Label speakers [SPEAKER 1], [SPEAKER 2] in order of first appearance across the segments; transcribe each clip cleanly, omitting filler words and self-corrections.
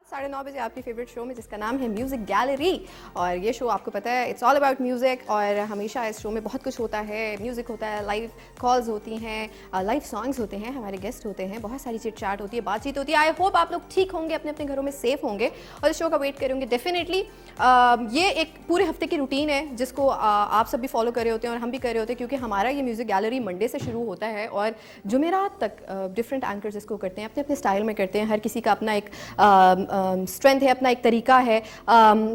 [SPEAKER 1] 9:30 बजे आपकी favourite show में जिसका नाम है म्यूज़िक गैलरी। और ये शो आपको पता है इट्स ऑल अबाउट म्यूज़िक और हमेशा इस शो में बहुत कुछ होता है। म्यूज़िक होता है, लाइव कॉल्स होती हैं, लाइव सॉन्ग्स होते हैं, हमारे गेस्ट होते हैं, बहुत सारी चिट चैट होती है, बातचीत होती है। आई होप आप लोग ठीक होंगे, अपने अपने घरों में सेफ होंगे और इस शो का वेट करेंगे डेफिनेटली। ये एक पूरे हफ्ते की रूटीन है जिसको आप सब भी फॉलो कर रहे होते हैं और हम भी कर रहे होते हैं, क्योंकि हमारा ये म्यूज़िक गैलरी मंडे से शुरू होता है और जुमेरात तक डिफरेंट एंकर्स इसको करते हैं, अपने अपने स्टाइल में करते हैं। हर किसी का अपना एक स्ट्रेंथ है, अपना एक तरीका है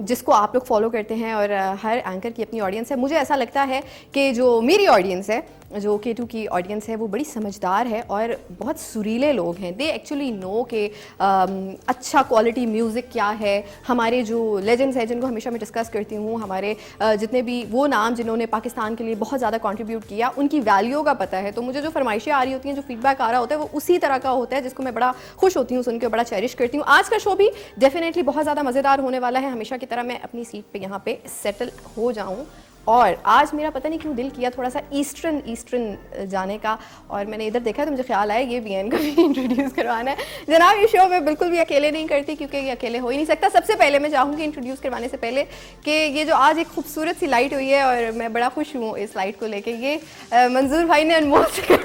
[SPEAKER 1] जिसको आप लोग फॉलो करते हैं और हर एंकर की अपनी ऑडियंस है। मुझे ऐसा लगता है कि जो मेरी ऑडियंस है, जो K2 की ऑडियंस है, वो बड़ी समझदार है और बहुत सुरीले लोग हैं। दे एक्चुअली नो कि अच्छा क्वालिटी म्यूज़िक क्या है। हमारे जो लेजेंड्स हैं जिनको हमेशा मैं डिस्कस करती हूँ, हमारे जितने भी वो नाम जिन्होंने पाकिस्तान के लिए बहुत ज़्यादा कंट्रीब्यूट किया, उनकी वैल्यू का पता है। तो मुझे जो फरमाइशें आ रही होती हैं, जो फीडबैक आ रहा होता है, वो उसी तरह का होता है जिसको मैं बड़ा खुश होती हूँ, सुन के बड़ा चेरिश करती हूँ। आज का शो भी डेफिनेटली बहुत ज़्यादा मज़ेदार होने वाला है। हमेशा की तरह मैं अपनी सीट पे यहाँ पे सेटल हो जाऊँ और आज मेरा पता नहीं क्यों दिल किया थोड़ा सा ईस्टर्न जाने का, और मैंने इधर देखा तो मुझे ख्याल आया ये वीएन का भी इंट्रोड्यूस करवाना है। जनाब, ये शो मैं बिल्कुल भी अकेले नहीं करती क्योंकि ये अकेले हो ही नहीं सकता। सबसे पहले मैं चाहूँगी इंट्रोड्यूस करवाने से पहले कि ये जो आज एक खूबसूरत सी लाइट हुई है और मैं बड़ा खुश हूँ इस लाइट को लेके, ये मंजूर भाई ने अनमोल से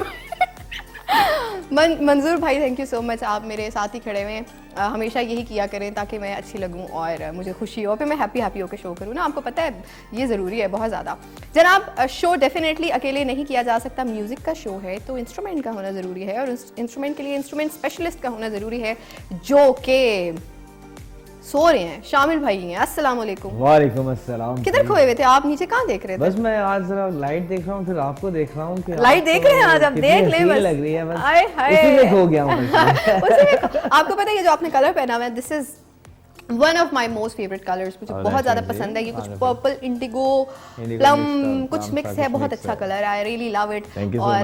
[SPEAKER 1] मंजूर भाई, थैंक यू सो मच। आप मेरे साथ ही खड़े हुए, हमेशा यही किया करें ताकि मैं अच्छी लगूं और मुझे खुशी हो, फिर मैं हैप्पी होकर शो करूं ना। आपको पता है ये ज़रूरी है बहुत ज़्यादा। जनाब, शो डेफिनेटली अकेले नहीं किया जा सकता। म्यूज़िक का शो है तो इंस्ट्रूमेंट का होना ज़रूरी है और इंस्ट्रूमेंट के लिए इंस्ट्रूमेंट स्पेशलिस्ट का होना ज़रूरी है, जो कि सो रहे हैं। शामिल भाई हैं, अस्सलाम वालेकुम।
[SPEAKER 2] वालेकुम अस्सलाम।
[SPEAKER 1] किधर खोए हुए थे आप? नीचे कहाँ देख रहे थे?
[SPEAKER 2] बस मैं आज जरा लाइट देख रहा हूँ, फिर आपको देख रहा हूँ कि
[SPEAKER 1] लाइट देख रहे हैं आज? आप देख ले, बस
[SPEAKER 2] लग रही है, बस
[SPEAKER 1] आए हाय
[SPEAKER 2] उसी में खो गया हूँ।
[SPEAKER 1] आपको पता है ये जो आपने कलर पहना हुआ है, this is one of my most favourite colours, मुझे बहुत ज़्यादा पसंद है। ये कुछ पर्पल, इंडिगो, प्लम कुछ मिक्स है, बहुत अच्छा कलर है। I really love it. और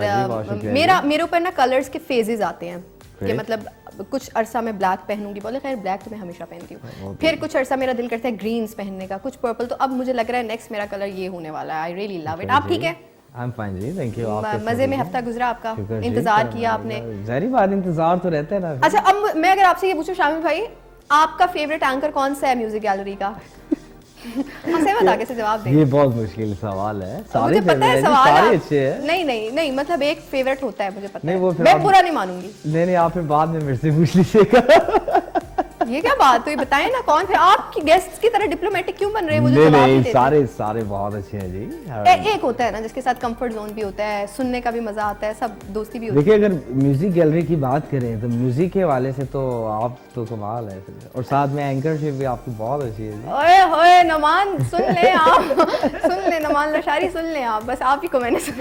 [SPEAKER 1] मेरे ऊपर ना कलर्स के फेजेस आते हैं कि मतलब कुछ अरसा मैं ब्लैक पहनूंगी, बोले खैर ब्लैक तो मैं हमेशा पहनती हूँ, फिर कुछ अरसा मेरा दिल करता है ग्रीन्स पहनने का, कुछ पर्पल। तो अब मुझे लग रहा है नेक्स्ट मेरा कलर ये होने वाला है। I really love it. आप ठीक है?
[SPEAKER 2] I'm fine ji, thank you।
[SPEAKER 1] मजे में हफ्ता गुजरा आपका? इंतजार किया आपने?
[SPEAKER 2] जाहिर बात, इंतजार तो रहता है ना।
[SPEAKER 1] अच्छा, अब मैं अगर आपसे ये पूछूं शामिल भाई, आपका फेवरेट एंकर कौन सा है म्यूजिक गैलरी का? हंसे मत, आगे से जवाब दें।
[SPEAKER 2] ये बहुत मुश्किल सवाल है।
[SPEAKER 1] मुझे पता है सवाल
[SPEAKER 2] सारे अच्छे हैं।
[SPEAKER 1] नहीं मतलब एक फेवरेट होता है, मुझे पता है।
[SPEAKER 2] वो
[SPEAKER 1] मैं पूरा नहीं मानूंगी।
[SPEAKER 2] नहीं, आप फिर बाद में मेरे से पूछ लीजिएगा।
[SPEAKER 1] ये क्या बात हुई? बताएं ना कौन थे आपकी गेस्ट्स की तरह डिप्लोमेटिक क्यों बन रहे हैं? मुझे
[SPEAKER 2] नहीं, सारे बहुत अच्छे हैं जी।
[SPEAKER 1] एक होता है ना जिसके साथ कंफर्ट जोन भी होता है, सुनने का भी मजा आता है, सब दोस्ती भी होती है।
[SPEAKER 2] देखिए, अगर म्यूजिक गैलरी की बात करें तो म्यूजिक के वाले से तो आप तो कमाल है, और साथ में एंकरशिप भी आपकी बहुत अच्छी है।
[SPEAKER 1] ओए होए नमान, सुन ले आप सुन ले नमान लशारी, सुन ले आप, बस आप ही को मैंने सुन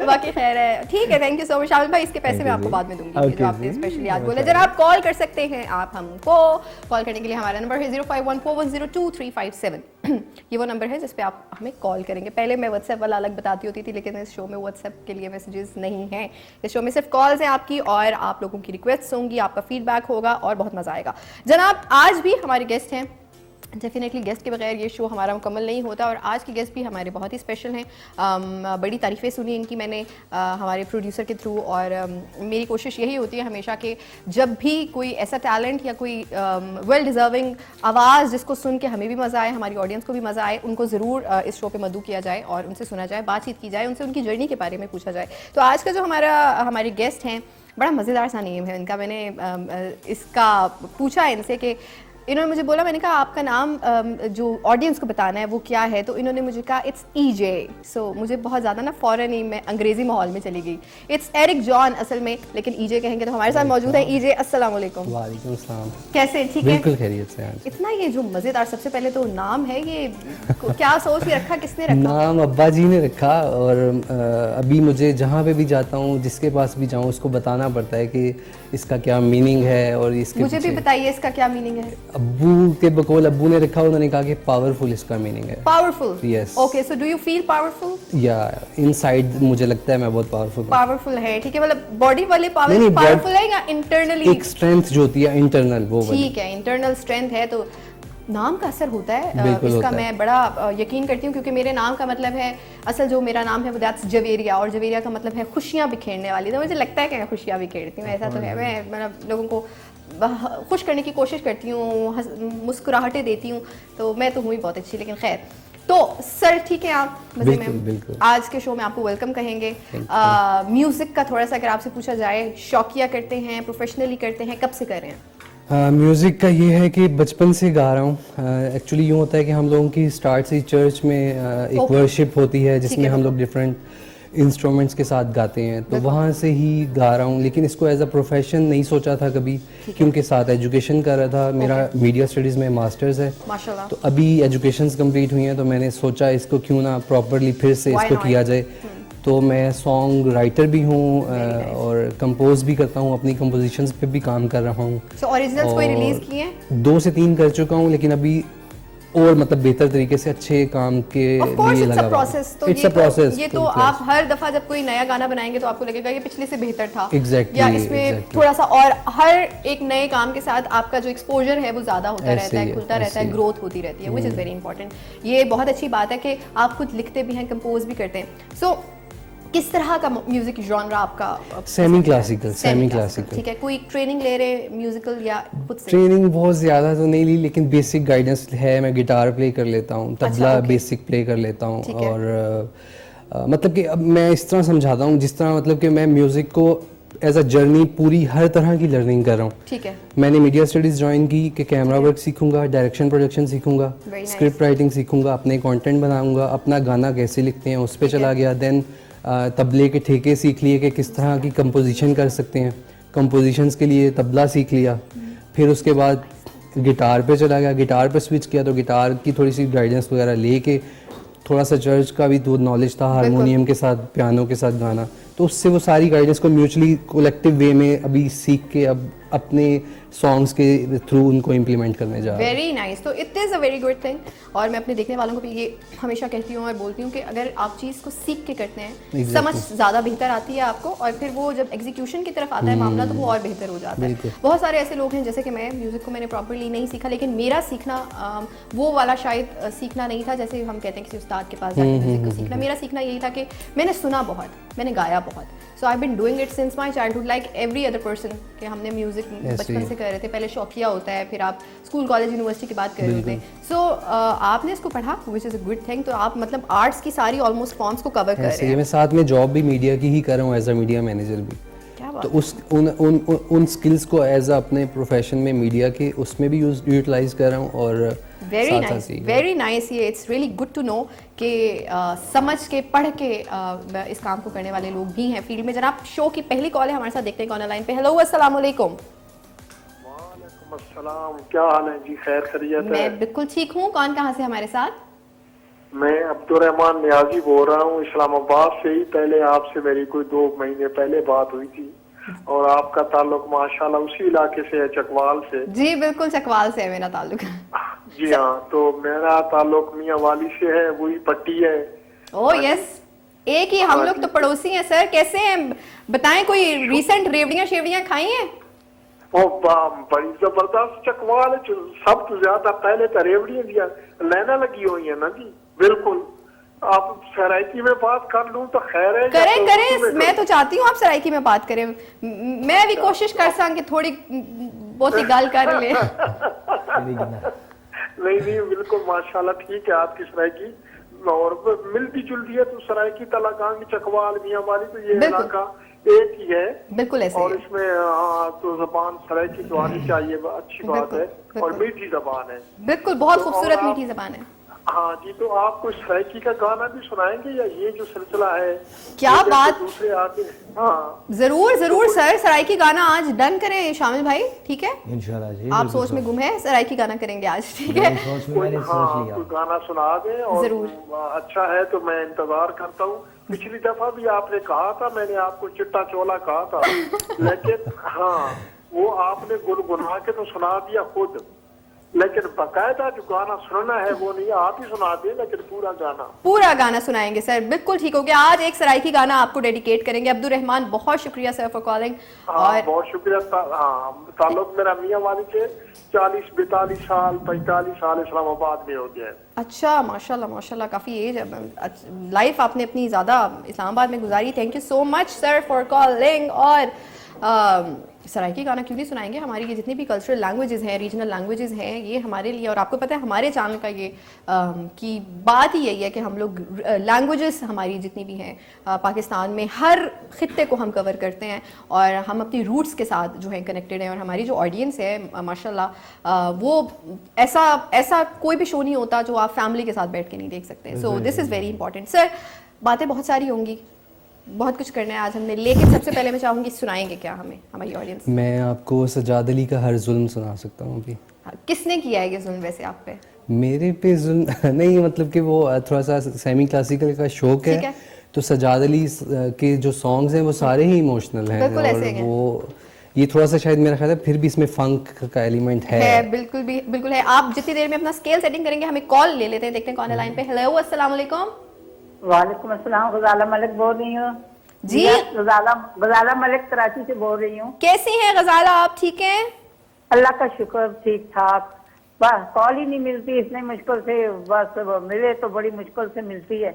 [SPEAKER 1] बाकी खैर है, ठीक है। थैंक यू सो मच शामिल भाई। इसके पैसे मैं आपको बाद में दूंगी जो आपने स्पेशली आज बोला। जरा आप कॉल कर सकते हैं, आप हमको कॉल करने के लिए हमारा नंबर है 0514102357। ये वो नंबर है जिस पे आप हमें कॉल करेंगे। पहले मैं व्हाट्सएप वाला अलग बताती होती थी, लेकिन इस शो में व्हाट्सएप के लिए मैसेजेस नहीं हैं। इस शो में सिर्फ कॉल्स हैं आपकी, और आप लोगों की रिक्वेस्ट होंगी, आपका फीडबैक होगा और बहुत मजा आएगा। जनाब, आज भी हमारे गेस्ट हैं। डेफिनेटली गेस्ट के बगैर ये शो हमारा मुकम्मल नहीं होता, और आज के गेस्ट भी हमारे बहुत ही स्पेशल हैं। बड़ी तारीफ़ें सुनी इनकी मैंने हमारे प्रोड्यूसर के थ्रू, और मेरी कोशिश यही होती है हमेशा कि जब भी कोई ऐसा टैलेंट या कोई वेल डिज़र्विंग आवाज़ जिसको सुन के हमें भी मज़ा आए, हमारी ऑडियंस को भी मज़ा आए, उनको ज़रूर इस शो पर मदऊ किया जाए और उनसे सुना जाए, बातचीत की जाए, उनसे उनकी जर्नी के बारे में पूछा जाए। तो आज का जो हमारे गेस्ट हैं, बड़ा मज़ेदार सा नेम है इनका। मैंने इसका पूछा इनसे कि इन्होंने मुझे बोला, मैंने कहा आपका नाम जो ऑडियंस को बताना है वो क्या है, तो इन्होंने मुझे कहा इट्स ईजे। सो मुझे बहुत ज़्यादा ना फ़ौरन ही मैं अंग्रेज़ी माहौल में चली गई। इट्स एरिक जॉन असल में, लेकिन ईजे कहेंगे। तो हमारे साथ मौजूद है ईजे। अस्सलाम वालेकुम।
[SPEAKER 3] वालेकुम सलाम।
[SPEAKER 1] कैसे? ठीक है,
[SPEAKER 3] बिल्कुल खैरियत से।
[SPEAKER 1] इतना ये जो मज़ेदार, सबसे पहले तो नाम है ये क्या सोच के रखा, किसने रखा?
[SPEAKER 3] नाम अब्बा जी ने रखा, और अभी मुझे जहाँ पे भी जाता हूँ, जिसके पास भी जाऊँ, उसको बताना पड़ता है कि इसका क्या मीनिंग है। और इसके
[SPEAKER 1] मुझे भी बताइए इसका क्या मीनिंग है।
[SPEAKER 3] अब्बू के बकौल अब्बू ने रखा, उन्होंने कहा कि पावरफुल इसका मीनिंग है।
[SPEAKER 1] Powerful?
[SPEAKER 3] Yes.
[SPEAKER 1] Okay, so do you feel powerful?
[SPEAKER 3] या इनसाइड मुझे लगता है मैं बहुत
[SPEAKER 1] पावरफुल है। ठीक है, मतलब बॉडी वाले पावरफुल है या इंटरनली?
[SPEAKER 3] एक स्ट्रेंथ जो होती है इंटरनल, वो
[SPEAKER 1] ठीक है, इंटरनल स्ट्रेंथ है। तो नाम का असर होता है इसका, मैं बड़ा यकीन करती हूँ, क्योंकि मेरे नाम का मतलब है, असल जो मेरा नाम है वो दैट्स जवेरिया, और जवेरिया का मतलब है खुशियाँ बिखेरने वाली। तो मुझे लगता है कि मैं खुशियाँ बिखेरती हूँ, ऐसा तो है। मैं मतलब लोगों को खुश करने की कोशिश करती हूँ, मुस्कुराहटें देती हूँ, तो मैं तो हुई बहुत अच्छी। लेकिन खैर, तो सर ठीक है, आप मजे
[SPEAKER 3] बिल्कुल,
[SPEAKER 1] में
[SPEAKER 3] बिल्कुल।
[SPEAKER 1] आज के शो में आपको वेलकम कहेंगे। म्यूजिक का थोड़ा सा अगर आपसे पूछा जाए, शौकिया करते हैं, प्रोफेशनली करते हैं, कब से कर रहे हैं?
[SPEAKER 3] म्यूज़िक का ये है कि बचपन से गा रहा हूँ। एक्चुअली यूँ होता है कि हम लोगों की स्टार्ट से चर्च में एक
[SPEAKER 1] ओके।
[SPEAKER 3] वर्शिप होती है जिसमें
[SPEAKER 1] है,
[SPEAKER 3] हम लोग डिफरेंट इंस्ट्रूमेंट्स के साथ गाते हैं, तो वहाँ से ही गा रहा हूँ। लेकिन इसको एज अ प्रोफेशन नहीं सोचा था कभी, क्योंकि साथ एजुकेशन कर रहा था। मेरा मीडिया स्टडीज़ में मास्टर्स है,
[SPEAKER 1] माशाल्लाह।
[SPEAKER 3] तो अभी एजुकेशंस कंप्लीट हुई हैं, तो मैंने सोचा इसको क्यों ना प्रॉपरली फिर से
[SPEAKER 1] Why
[SPEAKER 3] इसको
[SPEAKER 1] not?
[SPEAKER 3] किया जाए। तो मैं सॉन्ग राइटर भी हूँ और कंपोज भी करता हूँ, अपनी कंपोजिशंस पे भी काम कर रहा हूँ।
[SPEAKER 1] सो ओरिजिनल्स कोई रिलीज किए हैं?
[SPEAKER 3] 2 से 3 कर चुका हूँ, लेकिन अभी और मतलब बेहतर तरीके से अच्छे काम के
[SPEAKER 1] Of course,
[SPEAKER 3] लिए
[SPEAKER 1] it's
[SPEAKER 3] लगा
[SPEAKER 1] a
[SPEAKER 3] हुआ हूँ।
[SPEAKER 1] process. तो
[SPEAKER 3] It's a process,
[SPEAKER 1] ये तो
[SPEAKER 3] full
[SPEAKER 1] आप
[SPEAKER 3] fledged.
[SPEAKER 1] हर दफा जब कोई नया गाना बनाएंगे तो आपको लगेगा ये पिछले से बेहतर था।
[SPEAKER 3] Exactly,
[SPEAKER 1] या इसमें
[SPEAKER 3] exactly.
[SPEAKER 1] थोड़ा सा, और हर एक नए काम के साथ आपका जो एक्सपोजर है वो ज्यादा होता
[SPEAKER 3] ऐसे
[SPEAKER 1] रहता है,
[SPEAKER 3] ही है,
[SPEAKER 1] खुलता रहता
[SPEAKER 3] ऐसे
[SPEAKER 1] है,
[SPEAKER 3] ही।
[SPEAKER 1] ग्रोथ होती रहती है, विच इज वेरी इंपॉर्टेंट। ये बहुत अच्छी बात है कि आप खुद लिखते भी हैं, कंपोज भी करते हैं। सो किस तरह का म्यूजिक जॉनरा आपका?
[SPEAKER 3] Semi classical, semi classical.
[SPEAKER 1] ठीक है, कोई ट्रेनिंग ले रहे म्यूजिकल या खुद से?
[SPEAKER 3] ट्रेनिंग बहुत ज़्यादा तो नहीं ली, लेकिन बेसिक गाइडेंस है। मैं गिटार प्ले कर लेता हूँ, तबला
[SPEAKER 1] okay.
[SPEAKER 3] बेसिक प्ले कर लेता हूँ।
[SPEAKER 1] ठीक है।
[SPEAKER 3] और मतलब कि अब मैं इस तरह समझाता हूँ जिस तरह मतलब कि मैं म्यूज़िक को एज अ जर्नी पूरी हर तरह की लर्निंग कर रहा हूँ।
[SPEAKER 1] ठीक है।
[SPEAKER 3] मैंने मीडिया स्टडीज़ ज्वाइन की कि कैमरा वर्क सीखूंगा, डायरेक्शन प्रोडक्शन सीखूंगा,
[SPEAKER 1] Very nice.
[SPEAKER 3] स्क्रिप्ट राइटिंग सीखूंगा, अपने कंटेंट बनाऊंगा, अपना गाना कैसे लिखते हैं उस पर चला गया। देन तबले के ठेके सीख लिए कि किस तरह की कंपोजिशन कर सकते हैं, कंपोजिशंस के लिए तबला सीख लिया। फिर उसके बाद गिटार पे चला गया, गिटार पे स्विच किया, तो गिटार की थोड़ी सी गाइडेंस वगैरह लेके, थोड़ा सा चर्च का भी तो नॉलेज था, हारमोनियम के साथ, पियानो के साथ गाना, तो उससे वो सारी गाइडेंस को म्यूचुअली कलेक्टिव वे में अभी सीख के अब अपने सॉन्ग्स के थ्रू उनको इम्प्लीमेंट करने जा रहा हूँ।
[SPEAKER 1] Very nice. तो it is a very good thing. और मैं अपने देखने वालों को भी ये हमेशा कहती हूँ और बोलती हूँ कि अगर आप चीज़ को सीख के करते हैं, समझ ज़्यादा बेहतर आती है आपको, और फिर वो जब एग्जीक्यूशन की तरफ आता है मामला, तो वो और बेहतर हो जाता है। बहुत सारे ऐसे लोग हैं, जैसे कि मैं, म्यूज़िक को मैंने प्रॉपरली नहीं सीखा, लेकिन मेरा सीखना वो वाला शायद सीखना नहीं था जैसे हम कहते हैं किसी उस्ताद के पास जाके म्यूज़िक को सीखना। मेरा सीखना यही था कि मैंने सुना बहुत, मैंने गाया बहुत। So I been doing it since my childhood like every other person, कि हमने म्यूज़िक बचपन से कर रहे थे। पहले शौकिया होता है, फिर आप स्कूल कॉलेज यूनिवर्सिटी की बात कर रहे होते हैं। सो आपने इसको पढ़ा, which is a good thing. तो आप मतलब आर्ट्स की सारी ऑलमोस्ट फॉर्म्स को कवर कर रहे हैं।
[SPEAKER 3] मैं साथ में जॉब भी मीडिया की ही कर रहा हूँ, एज अ मीडिया मैनेजर भी।
[SPEAKER 1] क्या बात।
[SPEAKER 3] तो उस उन स्किल्स को एज अ अपने प्रोफेशन में मीडिया के उसमें भी यूटिलाइज कर रहा हूँ। और
[SPEAKER 1] वेरी नाइस, वेरी नाइस। ये it's really good to know कि समझ के, पढ़ के इस काम को करने वाले लोग भी हैं फील्ड में। जनाब, शो की पहली कॉल है हमारे साथ, देखते हैं कौन है लाइन पे। हेलो, अस्सलाम वालेकुम।
[SPEAKER 4] वालेकुम अस्सलाम, क्या हाल है जी? खैर खैरियत है?
[SPEAKER 1] मैं बिल्कुल ठीक हूँ। कौन कहाँ से हमारे साथ?
[SPEAKER 4] मैं अब्दुर्रहमान नियाजी बोल रहा हूँ इस्लामाबाद से ही। पहले आपसे मेरी कोई 2 महीने पहले बात हुई थी, और आपका ताल्लुक माशाल्लाह उसी इलाके से है, चकवाल से।
[SPEAKER 1] जी बिल्कुल, चकवाल से है मेरा ताल्लुक।
[SPEAKER 4] जी हाँ, तो मेरा ताल्लुक मियाँ वाली से है, वही पट्टी है।
[SPEAKER 1] ओह यस, एक ही हम लोग तो पड़ोसी हैं सर। कैसे हैं बताएं, कोई रीसेंट रेवड़ियाँ शेवड़ियाँ खाई हैं?
[SPEAKER 4] ओ बड़ी जबरदस्त चकवाल है। सब तो ज्यादा पहले तो रेवड़ियाँ दिया लेना लगी हुई है ना जी। बिल्कुल, आप सराइकी में बात कर लूं तो खैर है।
[SPEAKER 1] करें करें, मैं तो चाहती हूँ आप सराइकी में बात करें। मैं भी कोशिश कर सकूं कि थोड़ी बहुत ही गाल कर ले।
[SPEAKER 4] नहीं, बिल्कुल माशाल्लाह ठीक है आपकी सराइकी, और मिलती जुलती है। तो सराइकी, तलाकांग, चकवाल, मियाँ वाली, तो ये इलाका एक ही है।
[SPEAKER 1] बिल्कुल ऐसे
[SPEAKER 4] और इसमें तो जबान सराइकी तो आनी चाहिए, अच्छी बात है। और मीठी जबान है,
[SPEAKER 1] बिल्कुल बहुत खूबसूरत मीठी जबान है।
[SPEAKER 4] हाँ जी। तो आप कोई सराइकी का गाना भी सुनाएंगे, या ये जो सिलसिला है?
[SPEAKER 1] क्या बात,
[SPEAKER 4] दूसरे आते। हाँ
[SPEAKER 1] जरूर जरूर सर, सराइकी गाना आज डन करें शामिल भाई, ठीक है?
[SPEAKER 2] इंशाल्लाह जी।
[SPEAKER 1] आप सोच में गुम है, सराइकी गाना करेंगे आज, ठीक है?
[SPEAKER 2] सोच में मैंने सोच
[SPEAKER 4] हाँ,
[SPEAKER 2] लिया।
[SPEAKER 4] कोई गाना सुना दें, और
[SPEAKER 1] जरूर।
[SPEAKER 4] अच्छा है तो मैं इंतजार करता हूँ। पिछली दफा भी आपने कहा था, मैंने आपको चिट्टा चोला कहा था, लेकिन हाँ, वो आपने गुनगुना के तो सुना दिया खुद, लेकिन बकायदा जो गाना सुनना है वो नहीं। आप ही सुना दें, लेकिन पूरा गाना
[SPEAKER 1] सुनाएंगे सर। बिल्कुल ठीक हो गया, आज एक सराइकी गाना आपको डेडिकेट करेंगे। अब्दुर्रहमान, बहुत शुक्रिया सर फॉर कॉलिंग।
[SPEAKER 4] और बहुत शुक्रिया। ताल्लुक मेरा मियाँ वाली से 40-42 साल 45 साल इस्लामाबाद में हो गया है।
[SPEAKER 1] अच्छा, माशाल्लाह माशाल्लाह, काफ़ी एज है। लाइफ आपने अपनी ज़्यादा इस्लामाबाद में गुजारी। Thank you so much sir for calling. और सराइकी गाना क्यों नहीं सुनाएंगे। हमारी ये जितनी भी कल्चरल लैंग्वेजेस हैं, रीजनल लैंग्वेजेस हैं, ये हमारे लिए, और आपको पता है हमारे चैनल का ये की बात ही यही है कि हम लोग लैंग्वेजेस हमारी जितनी भी हैं पाकिस्तान में हर खित्ते को हम कवर करते हैं और हम अपनी रूट्स के साथ जो है कनेक्टेड हैं। और हमारी जो ऑडियंस है माशाल्लाह वो ऐसा कोई भी शो नहीं होता जो आप फैमिली के साथ बैठ के नहीं देख सकते। So this is very important. Sir, बातें बहुत सारी होंगी, बहुत कुछ करना है आज हमने, लेकिन सबसे पहले मैं चाहूँगी सुनाएंगे क्या हमें, हमारी ऑडियंस?
[SPEAKER 3] मैं आपको सजाद अली का हर जुल्म सुना सकता हूँ अभी।
[SPEAKER 1] किसने किया है ये जुल्म वैसे आप पे?
[SPEAKER 3] मेरे पे जुल्म नहीं, मतलब कि वो थोड़ा सा सेमी क्लासिकल का शौक
[SPEAKER 1] ठीक
[SPEAKER 3] है,
[SPEAKER 1] है।
[SPEAKER 3] तो सजाद अली के जो सॉन्ग्स हैं वो सारे ही इमोशनल हैं,
[SPEAKER 1] बिल्कुल ऐसे
[SPEAKER 3] और
[SPEAKER 1] हैं।
[SPEAKER 3] वो ये थोड़ा सा शायद मेरा ख्याल है फिर भी इसमें फंक का एलिमेंट है।
[SPEAKER 1] बिल्कुल है। आप जितनी देर में अपना स्केल सेटिंग करेंगे हमें कॉल ले लेते हैं, देखते हैं कौन है लाइन पे। हेलो, अस्सलाम वालेकुम।
[SPEAKER 5] वालेकुम अस्सलाम, गजाला मलिक बोल रही हूँ
[SPEAKER 1] जी।
[SPEAKER 5] गजाला मलिक कराची से बोल रही हूँ।
[SPEAKER 1] कैसी हैं गजाला, आप ठीक हैं?
[SPEAKER 5] अल्लाह का शुक्र, ठीक ठाक। बस कॉल ही नहीं मिलती इतनी मुश्किल से, बस मिले तो बड़ी मुश्किल से मिलती है।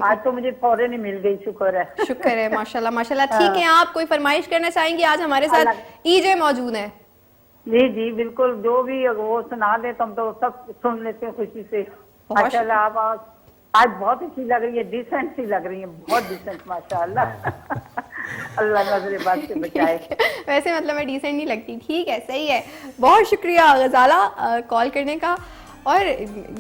[SPEAKER 5] आज तो मुझे फौरन ही मिल गई, शुक्र है।
[SPEAKER 1] शुक्र है, माशाल्लाह माशाल्लाह। ठीक है, आप कोई फरमाइश करना चाहेंगी? आज हमारे साथ ईजे मौजूद है।
[SPEAKER 5] जी जी बिल्कुल, जो भी वो सुना दे तुम तो सब सुन लेते हैं खुशी से। माशाल्लाह आप आज बहुत अच्छी लग रही है, डिसेंट सी लग रही है, बहुत डिसेंट माशाल्लाह। अल्लाह नजरे बात से बचाए।
[SPEAKER 1] वैसे मतलब मैं डिसेंट नहीं लगती, ठीक है, सही है। बहुत शुक्रिया गजाला कॉल करने का। और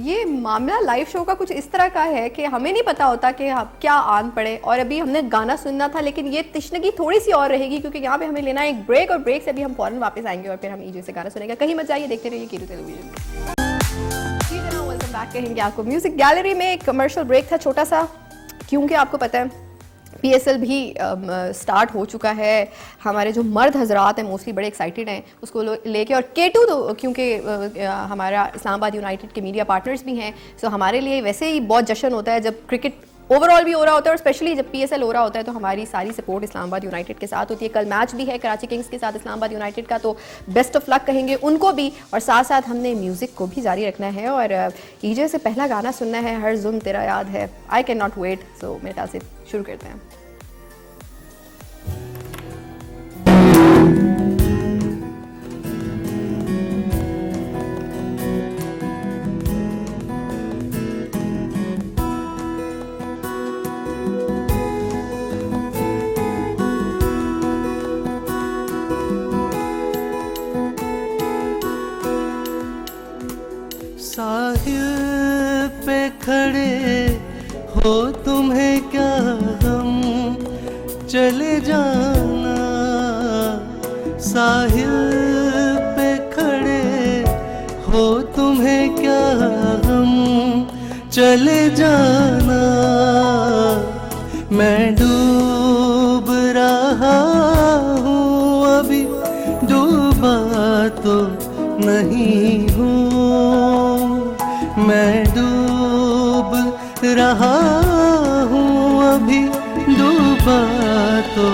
[SPEAKER 1] ये मामला लाइव शो का कुछ इस तरह का है कि हमें नहीं पता होता कि क्या आन पड़े। और अभी हमने गाना सुनना था, लेकिन ये तशनगी थोड़ी सी और रहेगी क्योंकि यहाँ पे हमें लेना है एक ब्रेक, और ब्रेक से अभी हम फौरन वापस आएंगे और फिर हम ईजे से गाना सुनेंगे। कहीं मत जाइए, देखते रहिए कीरू टेलीविजन। बैक कहेंगे आपको म्यूजिक गैलरी में। एक कमर्शियल ब्रेक था छोटा सा, क्योंकि आपको पता है PSL भी स्टार्ट हो चुका है। हमारे जो मर्द हजरात हैं मोस्टली बड़े एक्साइटेड हैं उसको लेके, और K2 तो क्योंकि हमारा इस्लामाबाद यूनाइटेड के मीडिया पार्टनर्स भी हैं, सो हमारे लिए वैसे ही बहुत जश्न होता है जब क्रिकेट ओवरऑल भी हो रहा होता है, और स्पेशली जब PSL हो रहा होता है तो हमारी सारी सपोर्ट इस्लामाबाद यूनाइटेड के साथ होती है। कल मैच भी है कराची किंग्स के साथ इस्लामाबाद यूनाइटेड का, तो बेस्ट ऑफ लक कहेंगे उनको भी, और साथ साथ हमने म्यूज़िक को भी जारी रखना है। और ईजे से पहला गाना सुनना है, हर जुल्म तेरा याद है। I can not wait. So मेरे ख्याल से शुरू करते हैं।
[SPEAKER 6] साहिल पे खड़े हो तुम्हें क्या गम, चले जाना। साहिल पे खड़े हो तुम्हें क्या गम, चले जाना। मैं डूब रहा हूँ अभी, डूबा तो नहीं हूँ। मैं डूब रहा हूँ अभी, डूबा तो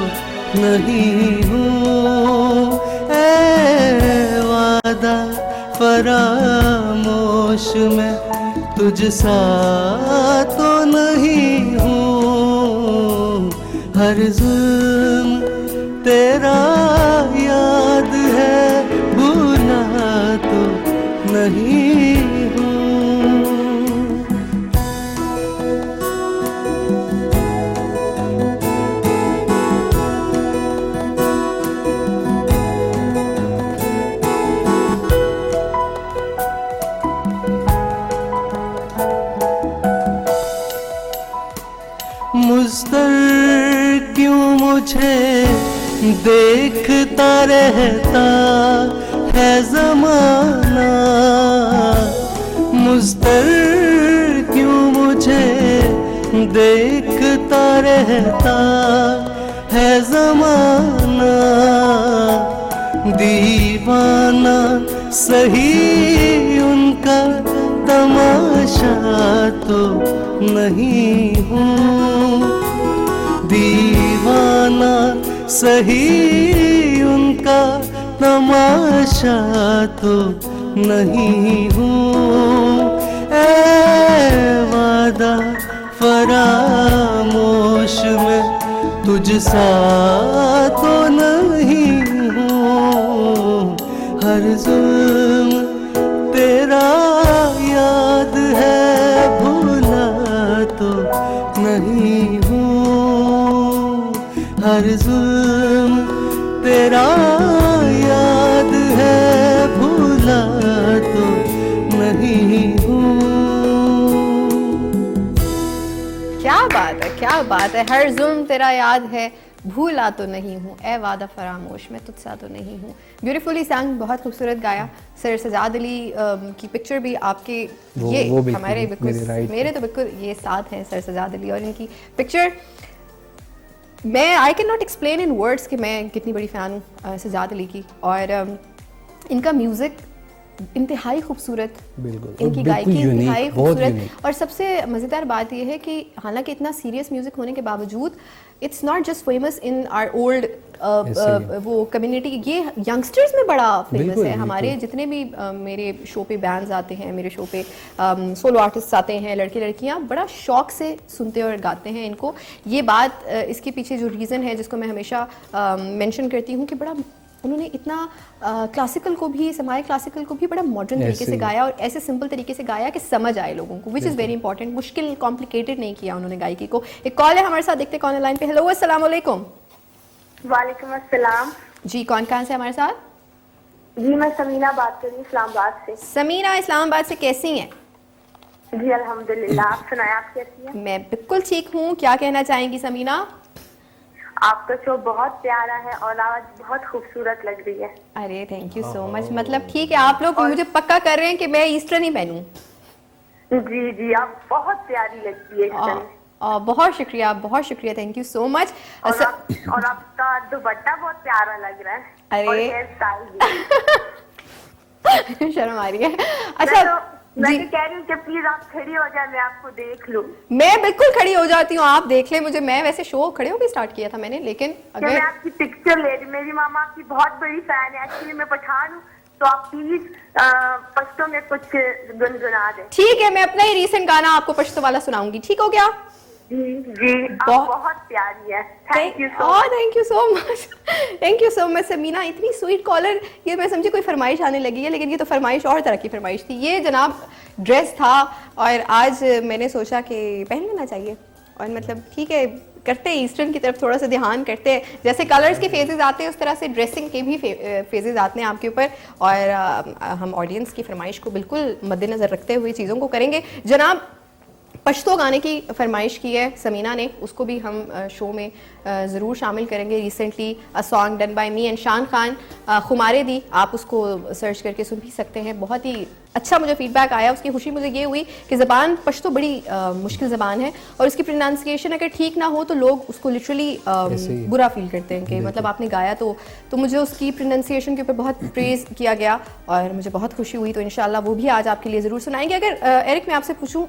[SPEAKER 6] नहीं हूँ। ऐ वादा फरामोश मैं तुझसा तो नहीं हूँ। हर जुल्म तेरा याद है, भूला तो नहीं हूँ। मुझतर क्यों मुझे देखता रहता है ज़माना, मुझतर क्यों मुझे देखता रहता है ज़माना। दीवाना सही उनका तमाशा तो नहीं हूँ। दीवाना सही उनका तमाशा तो नहीं हूँ। ऐ वादा फरामोश मैं तुझसा तो नहीं हूँ। हर जुल्म तेरा याद है, भूला तो नहीं हूँ।
[SPEAKER 1] क्या बात है, हर जुल्म तेरा याद है, भूला तो नहीं हूँ, ए वादा फरामोश मैं तुझसा तो नहीं हूँ। ब्यूटीफुली सॉन्ग, बहुत खूबसूरत गाया। सर सजाद अली की पिक्चर भी आपके ये
[SPEAKER 3] वो बिल्कुल
[SPEAKER 1] हमारे बिल्कुल
[SPEAKER 3] मेरे right
[SPEAKER 1] मेरे तो बिल्कुल ये साथ हैं सर सजाद अली और इनकी पिक्चर। मैं आई can not explain in words कि मैं कितनी बड़ी फ़ैन हूँ सजाद अली की। और इनका म्यूज़िक इंतहाई खूबसूरत,
[SPEAKER 3] बिल्कुल, और
[SPEAKER 1] इनकी
[SPEAKER 3] बिल्कुल
[SPEAKER 1] गायकी
[SPEAKER 3] unique,
[SPEAKER 1] इंतहाई
[SPEAKER 3] बहुत
[SPEAKER 1] खूबसूरत।
[SPEAKER 3] unique।
[SPEAKER 1] और सबसे मज़ेदार बात यह है कि हालांकि इतना सीरियस म्यूज़िक होने के बावजूद it's not just famous in our old वो कम्युनिटी, ये यंगस्टर्स में बड़ा फेमस
[SPEAKER 3] बिल्कुल,
[SPEAKER 1] है। हमारे जितने भी मेरे शो पे बैंड्स आते हैं, मेरे शो पे सोलो आर्टिस्ट आते हैं, लड़के लड़कियां बड़ा शौक से सुनते और गाते हैं इनको। ये बात इसके पीछे जो रीज़न है जिसको मैं हमेशा मेंशन करती हूँ कि बड़ा उन्होंने इतना क्लासिकल को भी, समाई क्लासिकल को भी बड़ा मॉडर्न तरीके से गाया और ऐसे सिंपल तरीके से गाया कि समझ आए लोगों को, विच इज़ वेरी इंपॉर्टेंट। मुश्किल कॉम्प्लिकेटेड नहीं किया उन्होंने गायकी को। एक कॉल है हमारे साथ, देखते कौन है लाइन पे। हेलो, अस्सलाम वालेकुम।
[SPEAKER 7] वालेकुम अस्सलाम
[SPEAKER 1] जी, कौन कहाँ से हमारे साथ?
[SPEAKER 7] जी, मैं समीना बात कर रही हूँ इस्लामाबाद से।
[SPEAKER 1] समीना इस्लामाबाद से, कैसी हैं?
[SPEAKER 7] जी अल्हम्दुलिल्लाह, आप सुनाएं, आप कैसी हैं?
[SPEAKER 1] मैं बिल्कुल ठीक हूँ। क्या कहना चाहेंगी समीना?
[SPEAKER 7] आपका शो बहुत प्यारा है और आवाज बहुत खूबसूरत लग रही है।
[SPEAKER 1] अरे थैंक यू सो मच। मतलब ठीक है, आप लोग मुझे पक्का कर रहे हैं कि मैं ईस्टर्न ही पहनूं।
[SPEAKER 7] जी जी, आप बहुत प्यारी लगती है इस तरह।
[SPEAKER 1] बहुत शुक्रिया, बहुत शुक्रिया, थैंक यू सो मच।
[SPEAKER 7] और आपका दुपट्टा बहुत प्यारा लग रहा है।
[SPEAKER 1] अरे
[SPEAKER 7] और हेयर स्टाइल भी।
[SPEAKER 1] शर्म आ रही है। अच्छा
[SPEAKER 7] मैं
[SPEAKER 1] जी,
[SPEAKER 7] तो कह रही हूँ कि प्लीज आप खड़ी हो जाए, मैं आपको देख लूँ।
[SPEAKER 1] मैं बिल्कुल खड़ी हो जाती हूँ, आप देख ले मुझे। मैं वैसे शो खड़े होकर स्टार्ट किया था मैंने, लेकिन
[SPEAKER 7] मैं
[SPEAKER 1] अगर
[SPEAKER 7] आपकी पिक्चर ले रही, मेरी मामा आपकी बहुत बड़ी फैन है। एक्चुअली मैं पठान हूँ, तो आप प्लीज पश्तो में कुछ गुनगुना दें।
[SPEAKER 1] ठीक है, मैं अपना ही रीसेंट गाना आपको पश्तो वाला सुनाऊंगी, ठीक हो गया?
[SPEAKER 7] जी जी, आप बहुत प्यारी है। Thank you so much.
[SPEAKER 1] Thank you so much, thank you so much Samina. इतनी स्वीट कॉलर, ये मैं समझी कोई फरमाइश आने लगी है, लेकिन ये तो फरमाइश और तरह की फरमाइश थी। ये जनाब ड्रेस था और आज मैंने सोचा कि पहन लेना चाहिए। और मतलब ठीक है, करते हैं ईस्टर्न की तरफ थोड़ा सा ध्यान करते हैं। जैसे कलर्स के फेजेस आते हैं उस तरह से ड्रेसिंग के भी फेजेस आते हैं आपके ऊपर। और हम ऑडियंस की फरमाइश को बिल्कुल मद्देनज़र रखते हुए चीज़ों को करेंगे। जनाब पश्तो गाने की फरमाइश की है समीना ने, उसको भी हम शो में ज़रूर शामिल करेंगे। Recently a song done by me and शान खान, खुमारे दी, आप उसको सर्च करके सुन भी सकते हैं। बहुत ही अच्छा मुझे फीडबैक आया। उसकी खुशी मुझे ये हुई कि ज़बान पश्तो बड़ी मुश्किल ज़बान है और उसकी प्रोनाउंसिएशन अगर ठीक ना हो तो लोग उसको लिटरली बुरा फील करते हैं कि मतलब आपने गाया तो मुझे उसकी प्रोनाउंसिएशन के ऊपर बहुत प्रेज़ किया गया और मुझे बहुत खुशी हुई। तो इंशाल्लाह वो भी आज आपके लिए ज़रूर सुनाएंगे। अगर एरिक मैं आपसे पूछूँ,